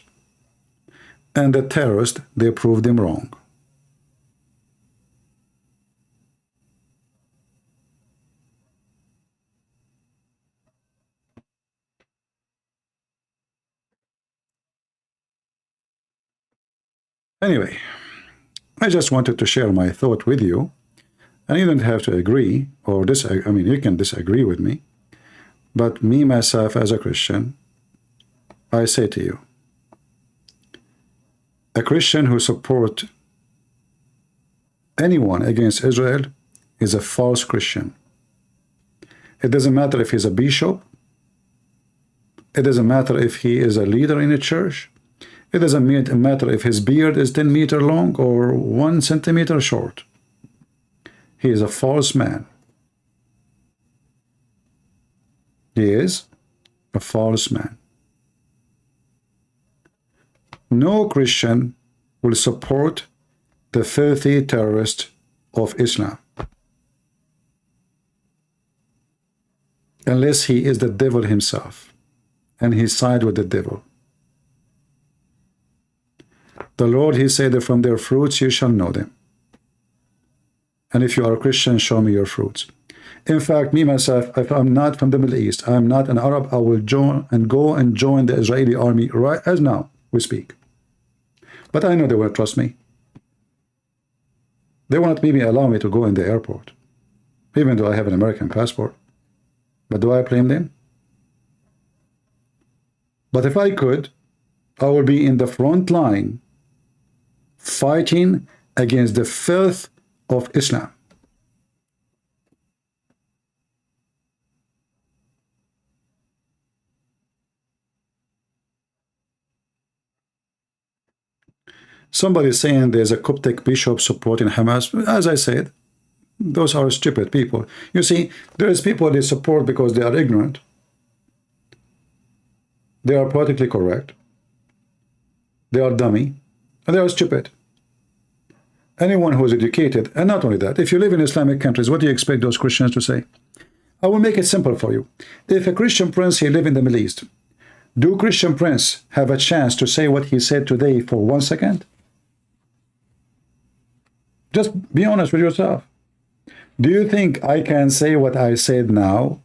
And the terrorists, they proved them wrong. Anyway, I just wanted to share my thought with you, and you don't have to agree or disagree. I mean, you can disagree with me, but me, myself, as a Christian, I say to you, A Christian who supports anyone against Israel is a false Christian. It doesn't matter if he's a bishop. It doesn't matter if he is a leader in a church. It doesn't matter if his beard is 10 meters long or 1 centimeter short. He is a false man. He is a false man. No Christian will support the filthy terrorist of Islam unless he is the devil himself and he side with the devil. The Lord, he said that from their fruits you shall know them. And if you are a Christian, show me your fruits. In fact, me myself, if I'm not from the Middle East, I'm not an Arab, I will join and go and join the Israeli army right as now we speak. But I know they won't trust me. They won't maybe allow me to go in the airport, even though I have an American passport. But do I blame them? But if I could, I will be in the front line fighting against the filth of Islam. Somebody is saying there's a Coptic bishop supporting Hamas. As I said, those are stupid people. You see, there's people they support because they are ignorant. They are politically correct. They are dummy. And they are stupid. Anyone who is educated, and not only that, if you live in Islamic countries, what do you expect those Christians to say? I will make it simple for you. If a Christian prince here live in the Middle East, do Christian prince have a chance to say what he said today for 1 second? Just be honest with yourself. Do you think I can say what I said now?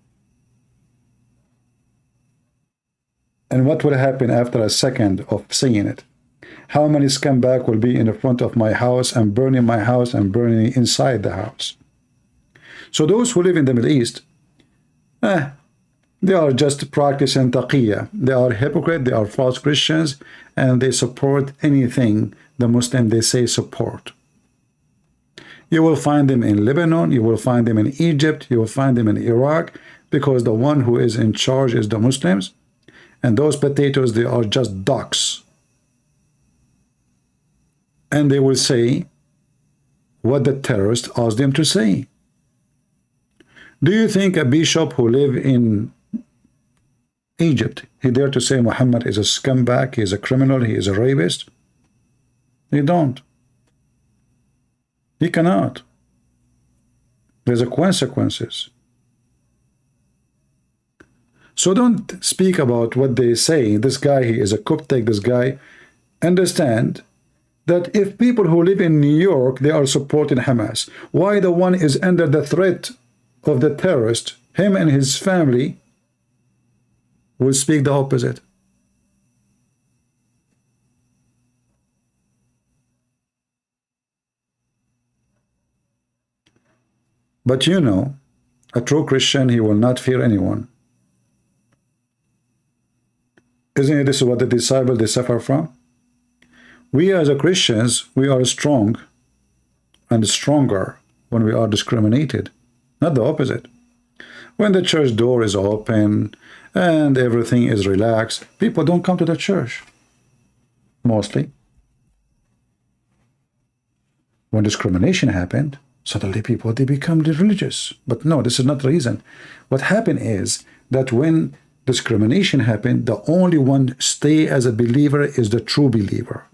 And what will happen after a second of saying it? How many scumbag will be in the front of my house and burning my house and burning inside the house? So those who live in the Middle East, they are just practicing taqiyya. They are hypocrite, they are false Christians, and they support anything the Muslim they say support. You will find them in Lebanon, you will find them in Egypt, you will find them in Iraq, because the one who is in charge is the Muslims, and those potatoes, they are just ducks. And they will say what the terrorists asked them to say. Do you think a bishop who live in Egypt, he dare to say Mohammed is a scumbag, he is a criminal, he is a rapist? He don't. He cannot. There's a consequences. So don't speak about what they say. This guy, he is a Coptic, this guy. Understand that if people who live in New York, they are supporting Hamas, why the one is under the threat of the terrorist, him and his family, will speak the opposite? But you know, a true Christian, he will not fear anyone. Isn't it this is what the disciples, they suffer from? We as a Christians, we are strong and stronger when we are discriminated, not the opposite. When the church door is open and everything is relaxed, people don't come to the church, mostly. When discrimination happened, suddenly people, they become religious. But no, this is not the reason. What happened is that when discrimination happened, the only one stay as a believer is the true believer.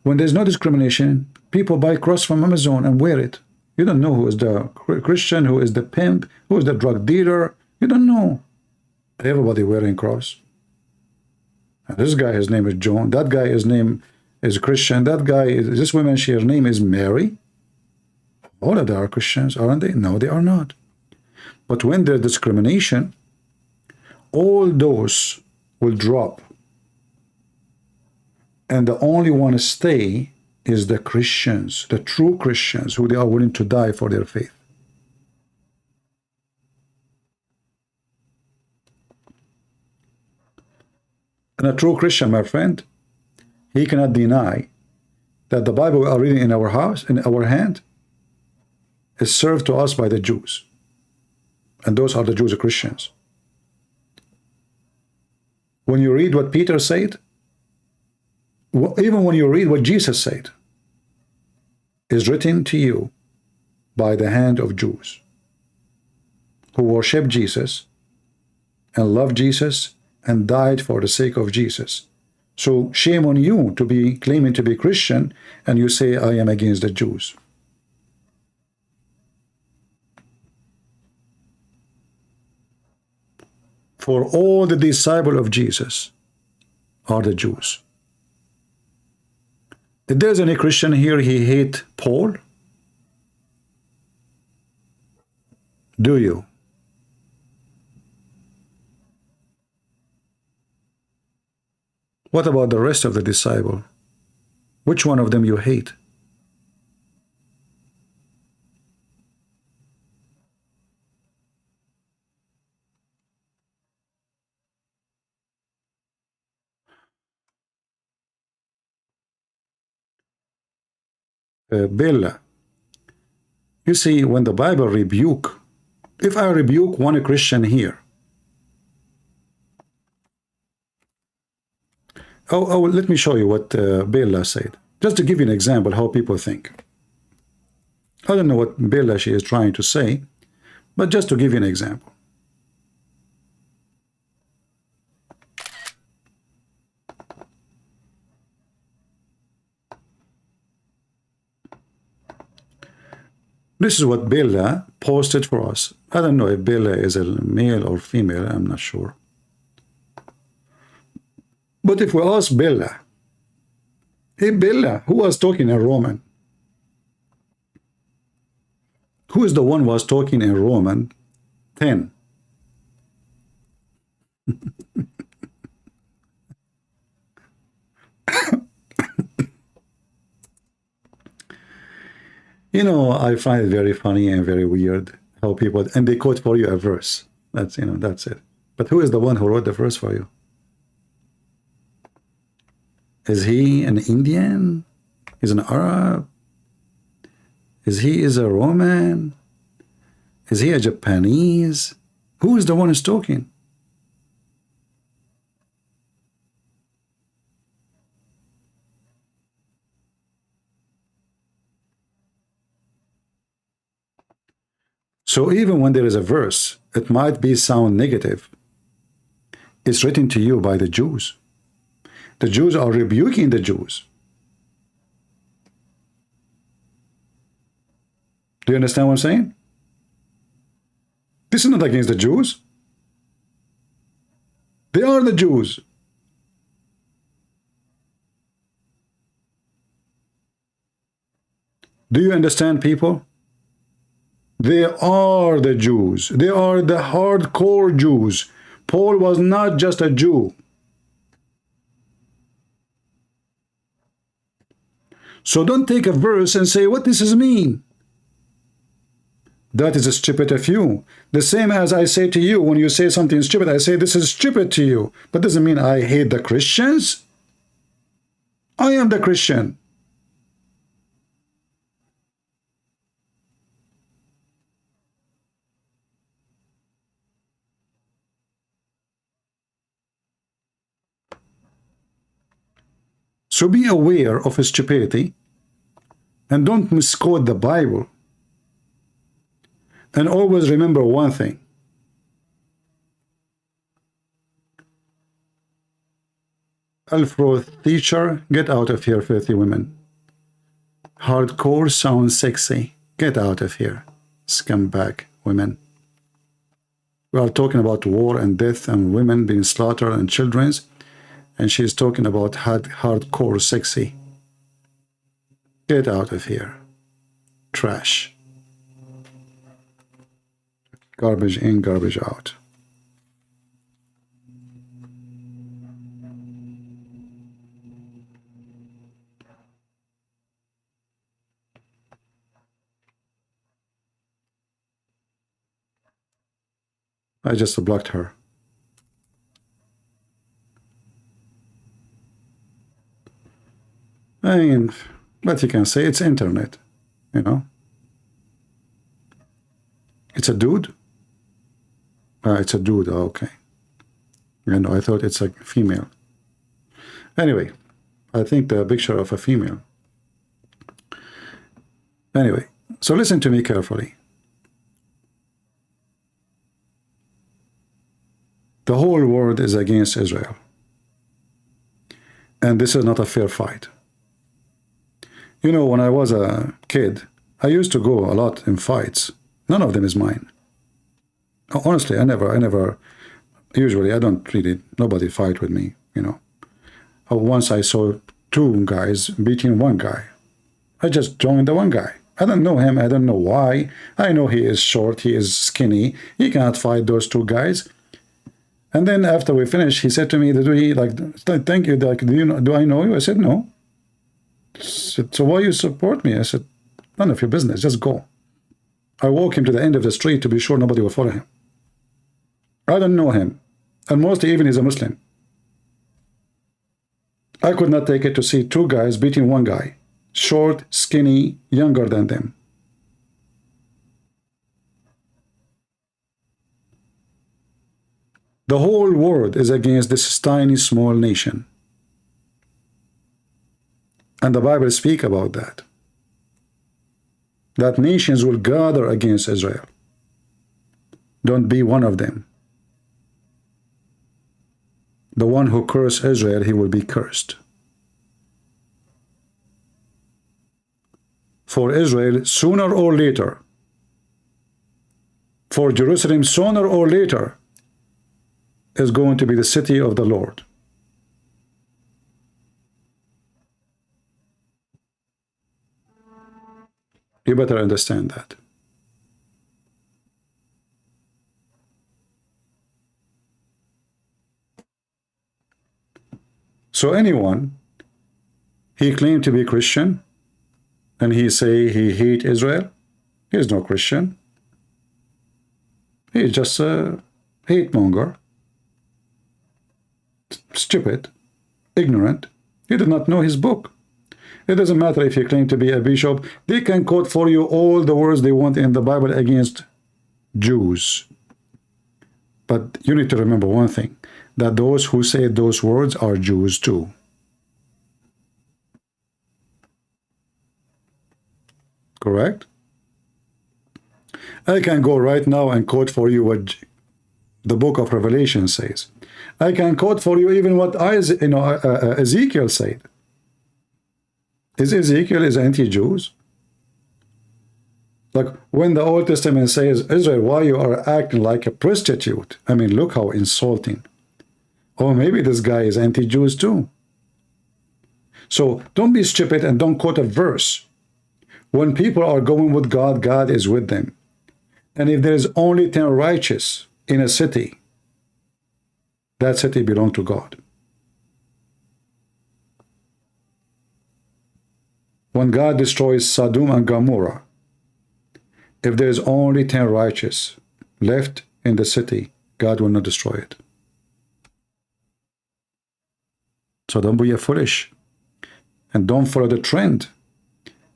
When there's no discrimination, people buy cross from Amazon and wear it. You don't know who is the Christian, who is the pimp, who is the drug dealer. You don't know. Everybody wearing cross. And this guy, his name is John. That guy, his name is Christian. That guy, this woman, her name is Mary. All of them are Christians, aren't they? No, they are not. But when there's discrimination, all those will drop. And the only one to stay is the Christians, the true Christians, who they are willing to die for their faith. And a true Christian, my friend, he cannot deny that the Bible we are reading in our house, in our hand, is served to us by the Jews. And those are the Jews and Christians. When you read what Peter said, even when you read what Jesus said, is written to you by the hand of Jews who worship Jesus and love Jesus and died for the sake of Jesus. So shame on you to be claiming to be Christian and you say, I am against the Jews. For all the disciples of Jesus are the Jews. If there's any Christian here, he hate Paul? Do you? What about the rest of the disciple? Which one of them you hate? Bill, you see, when the Bible rebuke, if I rebuke one Christian here, let me show you what Bella said, just to give you an example how people think. I don't know what Bella she is trying to say, but just to give you an example. This is what Bella posted for us. I don't know if Bella is a male or female, I'm not sure. But if we ask Bella, hey Bella, who was talking in Roman? Who is the one who was talking in Roman 10? You know, I find it very funny and very weird how people, and they quote for you a verse. That's, you know, that's it. But who is the one who wrote the verse for you? Is he an Indian? Is an Arab? Is he a Roman? Is he a Japanese? Who is the one who's talking? So even when there is a verse, it might be sound negative. It's written to you by the Jews. The Jews are rebuking the Jews. Do you understand what I'm saying? This is not against the Jews. They are the Jews. Do you understand, people? They are the Jews. They are the hardcore Jews. Paul was not just a Jew. So don't take a verse and say, what does this mean? That is stupid of you. The same as I say to you, when you say something stupid, I say this is stupid to you. But doesn't mean I hate the Christians. I am the Christian. So be aware of his stupidity and don't misquote the Bible. And always remember one thing. Alfro teacher, get out of here, filthy women. Hardcore sounds sexy. Get out of here, scumbag women. We are talking about war and death and women being slaughtered and children's. And she's talking about hardcore sexy. Get out of here. Trash. Garbage in, garbage out. I just blocked her. I mean, what you can say, it's internet, you know. It's a dude? It's a dude, okay. You know, I thought it's a female. Anyway, I think the picture of a female. Anyway, so listen to me carefully. The whole world is against Israel. And this is not a fair fight. You know, when I was a kid, I used to go a lot in fights. None of them is mine. Honestly, usually I don't really, nobody fight with me, you know. Once I saw two guys beating one guy. I just joined the one guy. I don't know him, I don't know why. I know he is short, he is skinny. He cannot fight those two guys. And then after we finished, he said to me, thank you, like, do I know you? I said, no. He said, so why you support me? I said, none of your business, just go. I walk him to the end of the street to be sure nobody will follow him. I don't know him. And mostly even he's a Muslim. I could not take it to see two guys beating one guy. Short, skinny, younger than them. The whole world is against this tiny, small nation. And the Bible speaks about that. That nations will gather against Israel. Don't be one of them. The one who curses Israel, he will be cursed. For Israel, sooner or later, for Jerusalem, sooner or later, is going to be the city of the Lord. You better understand that. So anyone, he claimed to be Christian, and he say he hate Israel, he is no Christian. He is just a hate monger. Stupid, ignorant. He did not know his book. It doesn't matter if you claim to be a bishop. They can quote for you all the words they want in the Bible against Jews. But you need to remember one thing, that those who say those words are Jews too. Correct? I can go right now and quote for you what the book of Revelation says. I can quote for you even what Ezekiel said. Is Ezekiel is anti-Jews? Like when the Old Testament says, Israel, why you are acting like a prostitute? I mean, look how insulting. Oh, maybe this guy is anti-Jews too. So don't be stupid and don't quote a verse. When people are going with God, God is with them. And if there is only 10 righteous in a city, that city belongs to God. When God destroys Sodom and Gomorrah, if there is only 10 righteous left in the city, God will not destroy it. So don't be foolish. And don't follow the trend.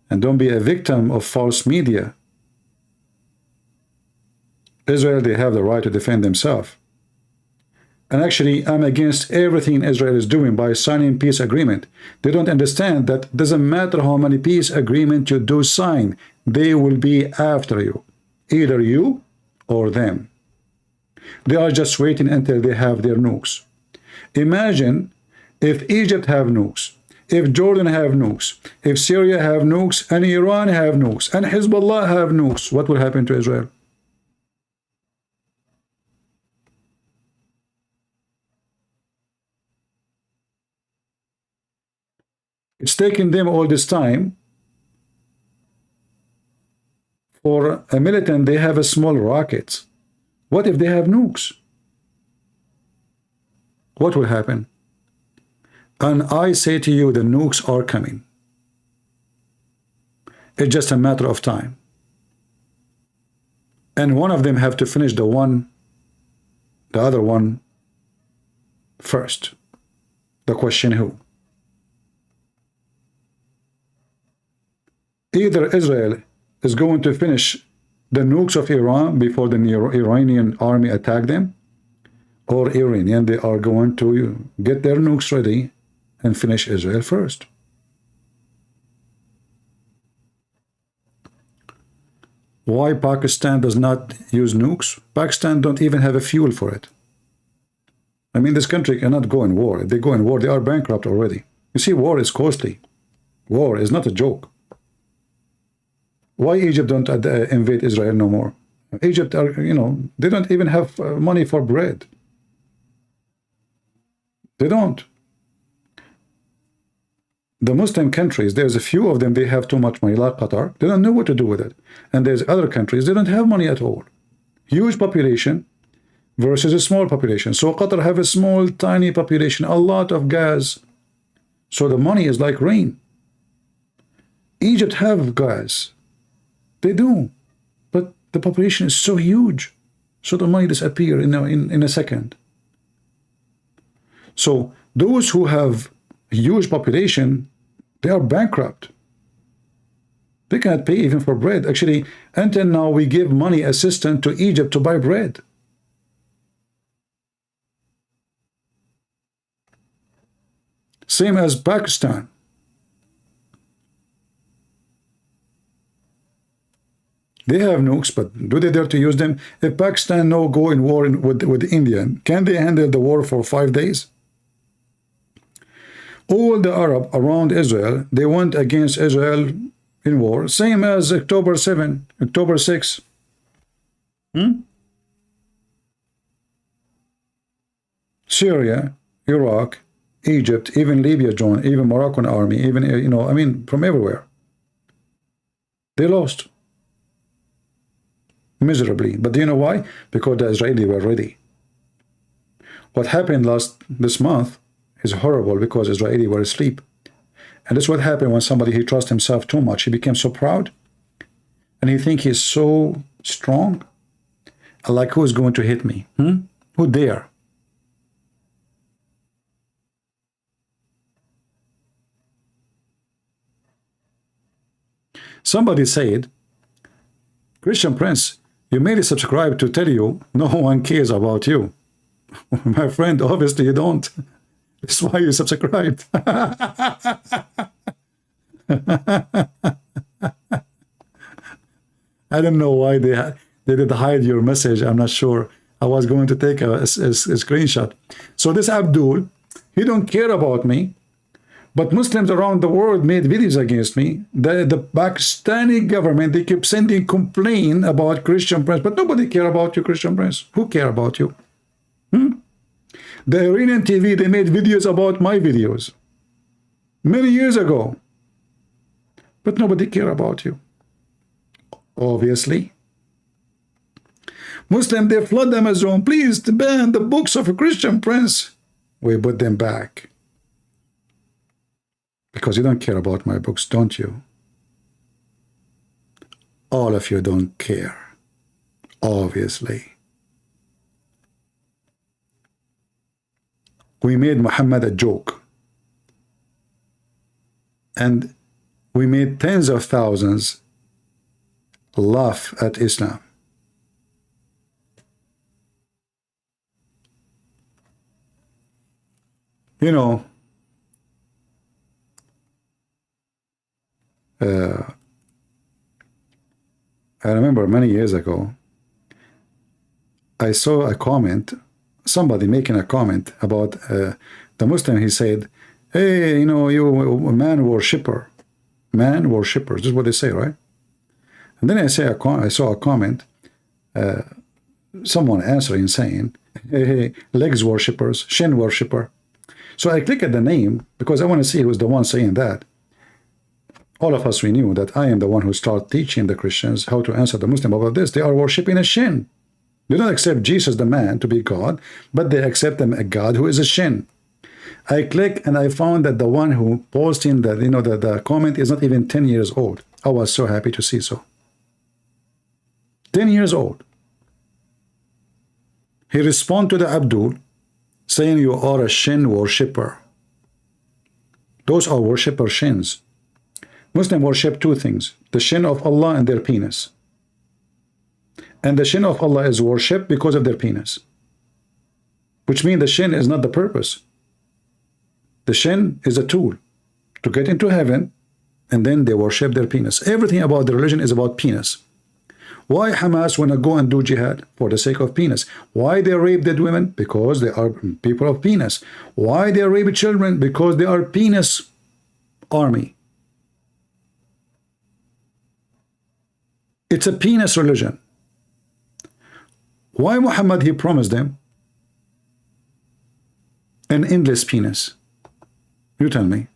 And don't be a victim of false media. Israel, they have the right to defend themselves. And actually, I'm against everything Israel is doing by signing peace agreement. They don't understand that it doesn't matter how many peace agreement you do sign, they will be after you. Either you or them. They are just waiting until they have their nukes. Imagine if Egypt have nukes, if Jordan have nukes, if Syria have nukes, and Iran have nukes, and Hezbollah have nukes, what will happen to Israel? It's taken them all this time. For a militant, they have a small rockets. What if they have nukes? What will happen? And I say to you, the nukes are coming. It's just a matter of time. And one of them have to finish the other one first. The question who? Either Israel is going to finish the nukes of Iran before the Iranian army attack them, or Iranian, they are going to get their nukes ready and finish Israel first. Why Pakistan does not use nukes? Pakistan don't even have a fuel for it. I mean, this country cannot go in war. If they go in war, they are bankrupt already. You see, war is costly. War is not a joke. Why Egypt don't invade Israel no more? Egypt are, you know, they don't even have money for bread. They don't. The Muslim countries, there's a few of them, they have too much money, like Qatar. They don't know what to do with it. And there's other countries, they don't have money at all. Huge population versus a small population. So Qatar have a small, tiny population, a lot of gas. So the money is like rain. Egypt have gas. They do. But the population is so huge. So the money disappear in a second. So those who have huge population, they are bankrupt. They cannot pay even for bread. Actually, until now, we give money assistance to Egypt to buy bread. Same as Pakistan. They have nukes, but do they dare to use them? If Pakistan no go in war with India, can they handle the war for 5 days? All the Arab around Israel, they went against Israel in war, same as October 7, October 6. Syria, Iraq, Egypt, even Libya joined, even Moroccan army, even, you know, I mean, from everywhere. They lost miserably. But do you know why? Because the Israelis were ready. What happened this month is horrible because Israelis were asleep. And that's what happened when somebody, he trusts himself too much. He became so proud. And he think he's so strong. Like, who is going to hit me? Who dare? Somebody said, Christian Prince, you made a subscribe to tell you no one cares about you. My friend, obviously you don't. That's why you subscribed. I don't know why they did hide your message. I'm not sure. I was going to take a screenshot. So this Abdul, he don't care about me. But Muslims around the world made videos against me. The Pakistani government, they keep sending complaint about Christian Prince, but nobody care about you, Christian Prince. Who care about you? The Iranian TV, they made videos about my videos many years ago, but nobody care about you. Obviously. Muslim, they flood Amazon. Please ban the books of a Christian Prince. We put them back. Because you don't care about my books, don't you? All of you don't care. Obviously. We made Muhammad a joke. And we made tens of thousands laugh at Islam. You know, I remember many years ago, I saw a comment, somebody making a comment about the Muslim. He said, hey, you know, you a man worshipper. Man worshippers, this is what they say, right? And then I saw a comment, someone answering saying, hey, legs worshippers, shin worshipper. So I click at the name because I want to see who's the one saying that. All of us, we knew that I am the one who started teaching the Christians how to answer the Muslim about this. They are worshipping a shin. They don't accept Jesus the man to be God, but they accept him a God who is a shin. I click and I found that the one who posting that, you know, the comment is not even 10 years old. I was so happy to see so. 10 years old. He responded to the Abdul saying you are a shin worshipper. Those are worshipper shins. Muslims worship two things: the shin of Allah and their penis. And the shin of Allah is worshipped because of their penis, which means the shin is not the purpose. The shin is a tool to get into heaven, and then they worship their penis. Everything about the religion is about penis. Why Hamas wanna go and do jihad? For the sake of penis. Why they rape dead women? Because they are people of penis. Why they rape children? Because they are penis army. It's a penis religion. Why Muhammad, he promised them an endless penis? You tell me.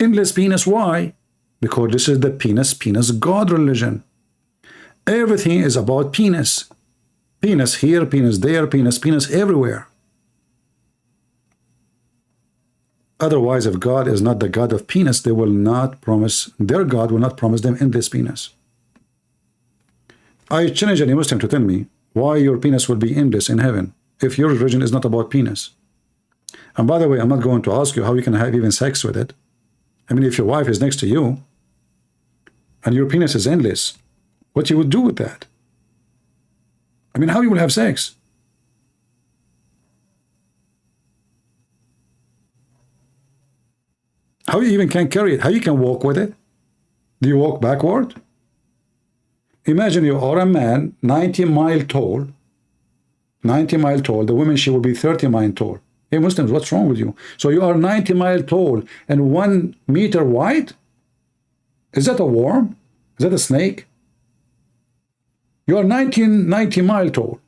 Endless penis, why? Because this is the penis God religion. Everything is about penis. Penis here, penis there, penis everywhere. Otherwise, if God is not the God of penis, they will not promise, their God will not promise them endless penis. I challenge any Muslim to tell me why your penis will be endless in heaven if your religion is not about penis. And by the way, I'm not going to ask you how you can have even sex with it. I mean, if your wife is next to you and your penis is endless, what you would do with that? I mean, how you will have sex? How you even can carry it? How you can walk with it? Do you walk backward? Imagine you are a man 90 miles tall. 90 miles tall. The woman, she will be 30 miles tall. Hey Muslims, what's wrong with you? So you are 90 miles tall and 1 meter wide? Is that a worm? Is that a snake? You are 90 miles tall.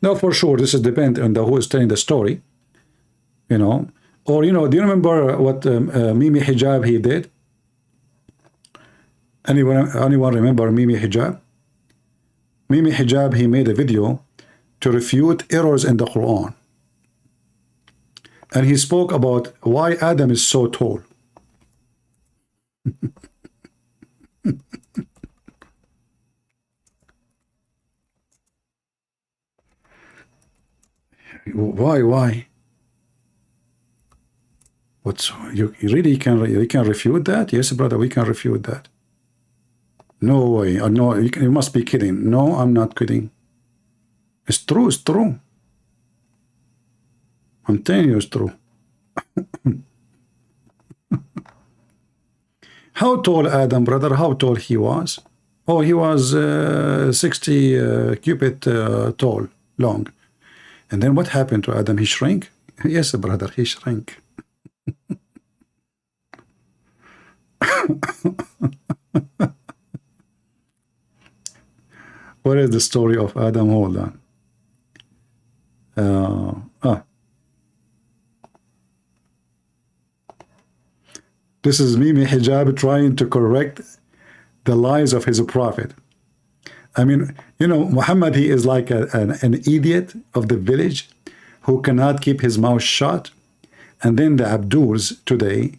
Now for sure, this is depend on the who is telling the story. You know, or you know, do you remember what Mimi Hijab he did? Anyone remember Mimi Hijab? Mimi Hijab, he made a video to refute errors in the Quran. And he spoke about why Adam is so tall. Why? What's you really can refute that? Yes, brother, we can refute that. No way. No, you must be kidding. No, I'm not kidding. It's true. It's true. I'm telling you, it's true. How tall Adam, brother? How tall he was? Oh, he was 60 cubit tall, long. And then what happened to Adam? He shrank? Yes, brother, he shrank. What is the story of Adam? Hold on. This is Mimi Hijab trying to correct the lies of his prophet. I mean, you know, Muhammad, he is like an idiot of the village who cannot keep his mouth shut. And then the Abduls today,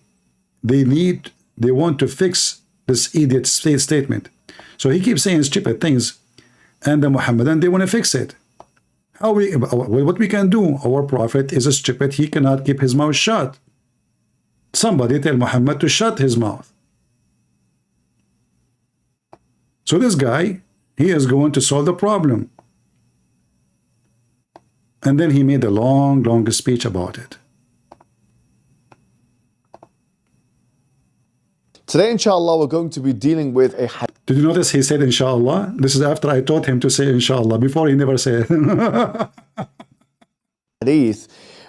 they want to fix this idiot statement. So he keeps saying stupid things, and the Muhammadan, they want to fix it. What we can do? Our prophet is stupid. He cannot keep his mouth shut. Somebody tell Muhammad to shut his mouth. So this guy, he is going to solve the problem. And then he made a long speech about it. Today, inshallah, we're going to be dealing with a hadith. Did you notice he said inshallah? This is after I taught him to say inshallah. Before he never said. Hadith,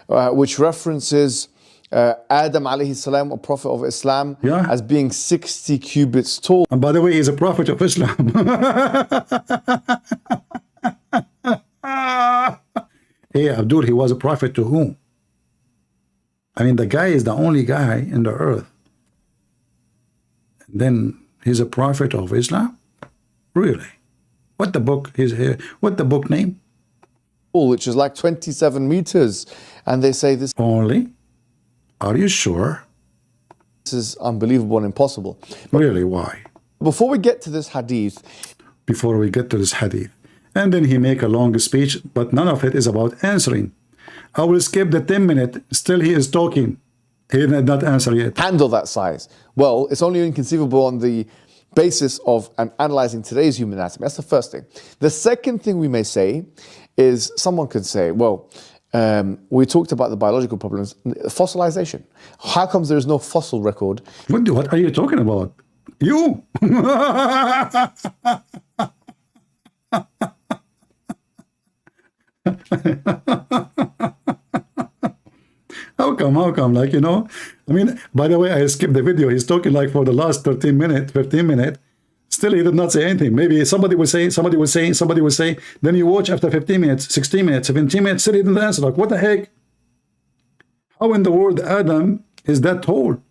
which references Adam alayhi salam, a prophet of Islam, as being 60 cubits tall. And by the way, he's a prophet of Islam. Hey, Abdul, he was a prophet to whom? I mean, the guy is the only guy in the earth. And then he's a prophet of Islam? Really? What the book is here? What the book name? Which is like 27 meters. And they say this only? Are you sure? This is unbelievable and impossible. Really, why? Before we get to this hadith. And then he make a long speech, but none of it is about answering. I will skip the 10 minutes. Still he is talking. He did not answer yet. Handle that size? Well, it's only inconceivable on the basis of analyzing today's human anatomy. That's the first thing. The second thing we may say is, someone could say, well, we talked about the biological problems, fossilization. How comes there is no fossil record? What are you talking about? You? How come? Like, you know, I mean, by the way, I skipped the video. He's talking like for the last 13 minutes, 15 minutes. Still, he did not say anything. Maybe somebody will say, somebody will say. Then you watch after 15 minutes, 16 minutes, 17 minutes, still he didn't answer. Like, what the heck? How in the world Adam is that tall?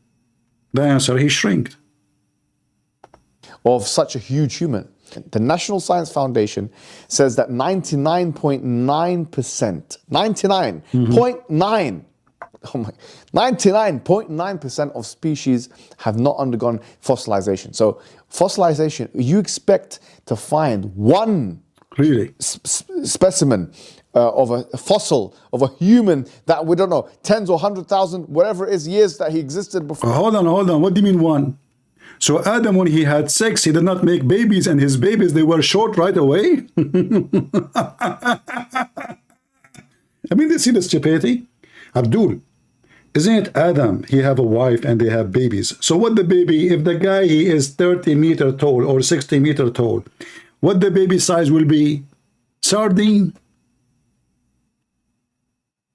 The answer, he shrinked. Of such a huge human. The National Science Foundation says that 99.9%, 99.9, oh my, 99.9% of species have not undergone fossilization. So fossilization, you expect to find one really specimen of a fossil of a human that we don't know, tens or 100,000, whatever it is, years that he existed before. Hold on. What do you mean one? So Adam, when he had sex, he did not make babies, and his babies, they were short right away. I mean, they see the stupidity. Abdul, isn't it Adam? He have a wife and they have babies. So what the baby, if the guy, he is 30 meters tall or 60 meters tall, what the baby size will be? Sardine.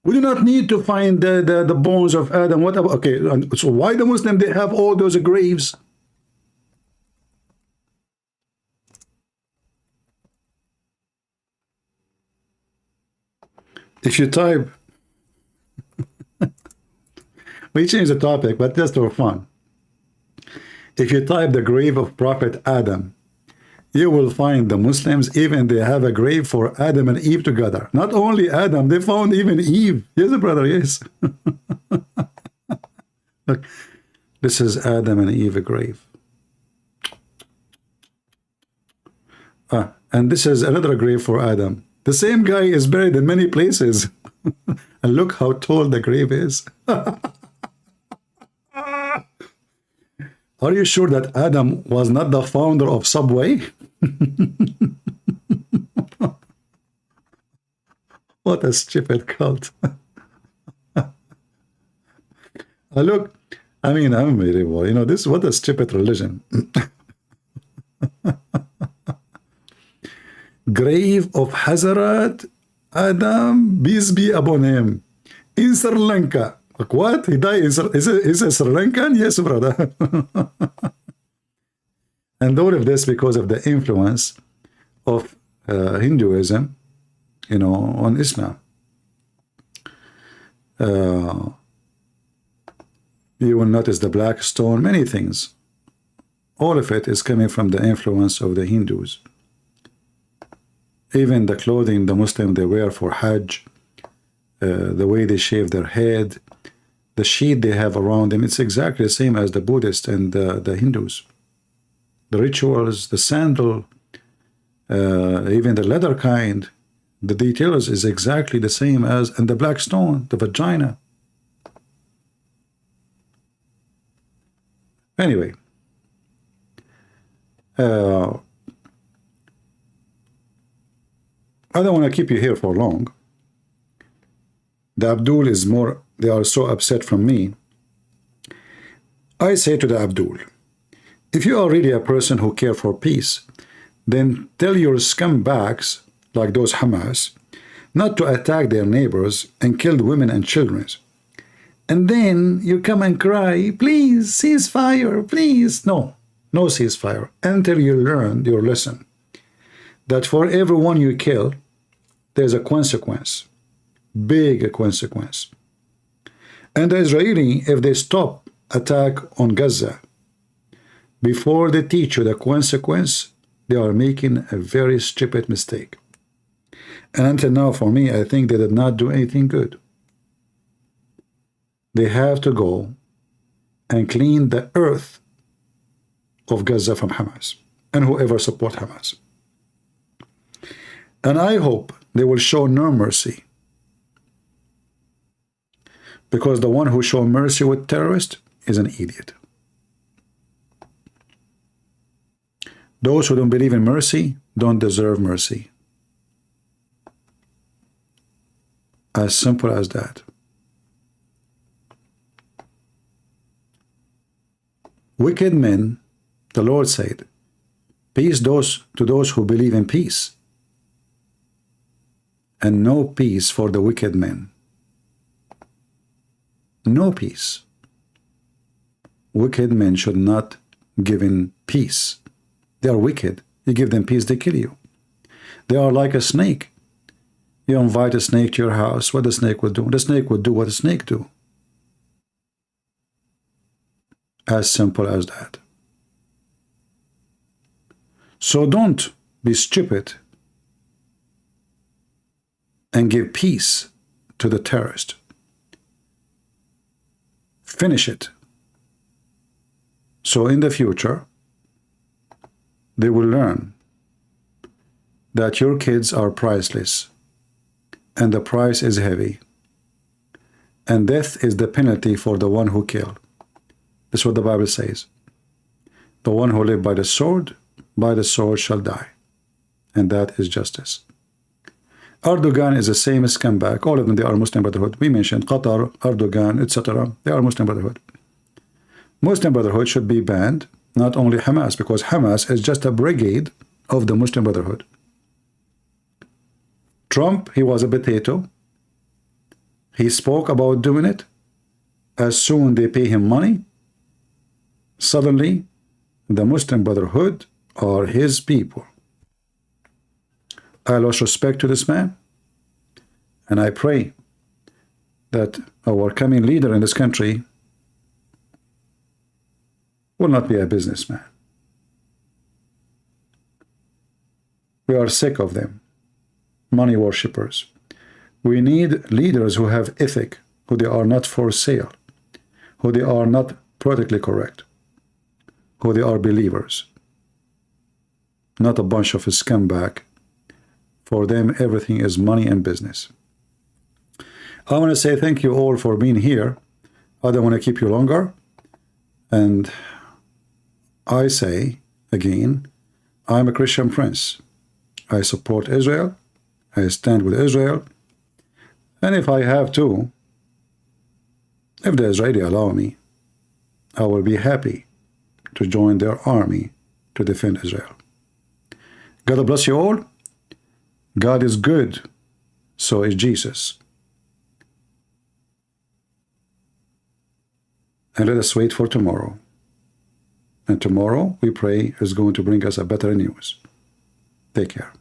We do not need to find the bones of Adam. What about, okay, so why the Muslim, they have all those graves? If you type, we change the topic, but just for fun. If you type the grave of Prophet Adam, you will find the Muslims, even they have a grave for Adam and Eve together. Not only Adam, they found even Eve. Yes, brother, yes. Look, this is Adam and Eve grave. And this is another grave for Adam. The same guy is buried in many places. And look how tall the grave is. Are you sure that Adam was not the founder of Subway? What a stupid cult. Look, I mean, unbelievable. You know, this, what a stupid religion. Grave of Hazrat Adam, peace be upon him, in Sri Lanka. Like what? He died in Sri Lankan? Yes, brother. And all of this because of the influence of Hinduism, you know, on Islam. You will notice the black stone, many things. All of it is coming from the influence of the Hindus. Even the clothing the Muslim they wear for Hajj, the way they shave their head, the sheet they have around them, it's exactly the same as the Buddhists and the Hindus. The rituals, the sandal, even the leather kind, the details is exactly the same as, and the black stone, the vagina. Anyway, I don't want to keep you here for long. The Abdul is more, they are so upset from me. I say to the Abdul, if you are really a person who care for peace, then tell your scumbags, like those Hamas, not to attack their neighbors and kill women and children. And then you come and cry, please, ceasefire, please. No ceasefire, until you learn your lesson. That for everyone you kill, there's a consequence, big consequence. And the Israeli, if they stop attack on Gaza, before they teach you the consequence, they are making a very stupid mistake. And until now, for me, I think they did not do anything good. They have to go and clean the earth of Gaza from Hamas and whoever support Hamas. And I hope they will show no mercy Because the one who shows mercy with terrorists is an idiot. Those who don't believe in mercy don't deserve mercy. As simple as that. Wicked men, the Lord said, peace to those who believe in peace, and no peace for the wicked men. No peace. Wicked men should not give in peace. They are wicked. You give them peace, they kill you. They are like a snake. You invite a snake to your house, what the snake would do? The snake would do what a snake do. As simple as that. So don't be stupid and give peace to the terrorist. Finish it. So in the future, they will learn that your kids are priceless, and the price is heavy, and death is the penalty for the one who killed. That's what the Bible says. The one who lived by the sword shall die. And that is justice. Erdogan is the same scumbag. All of them, they are Muslim Brotherhood. We mentioned Qatar, Erdogan, etc. They are Muslim Brotherhood. Muslim Brotherhood should be banned, not only Hamas, because Hamas is just a brigade of the Muslim Brotherhood. Trump, he was a potato. He spoke about doing it. As soon they pay him money, suddenly the Muslim Brotherhood are his people. I lost respect to this man, and I pray that our coming leader in this country will not be a businessman. We are sick of them, money worshippers. We need leaders who have ethic, who they are not for sale, who they are not politically correct, who they are believers, not a bunch of scumbag. For them, everything is money and business. I want to say thank you all for being here. I don't want to keep you longer. And I say, again, I'm a Christian prince. I support Israel. I stand with Israel. And if I have to, if the Israeli allow me, I will be happy to join their army to defend Israel. God bless you all. God is good, so is Jesus. And let us wait for tomorrow. And tomorrow, we pray, is going to bring us a better news. Take care.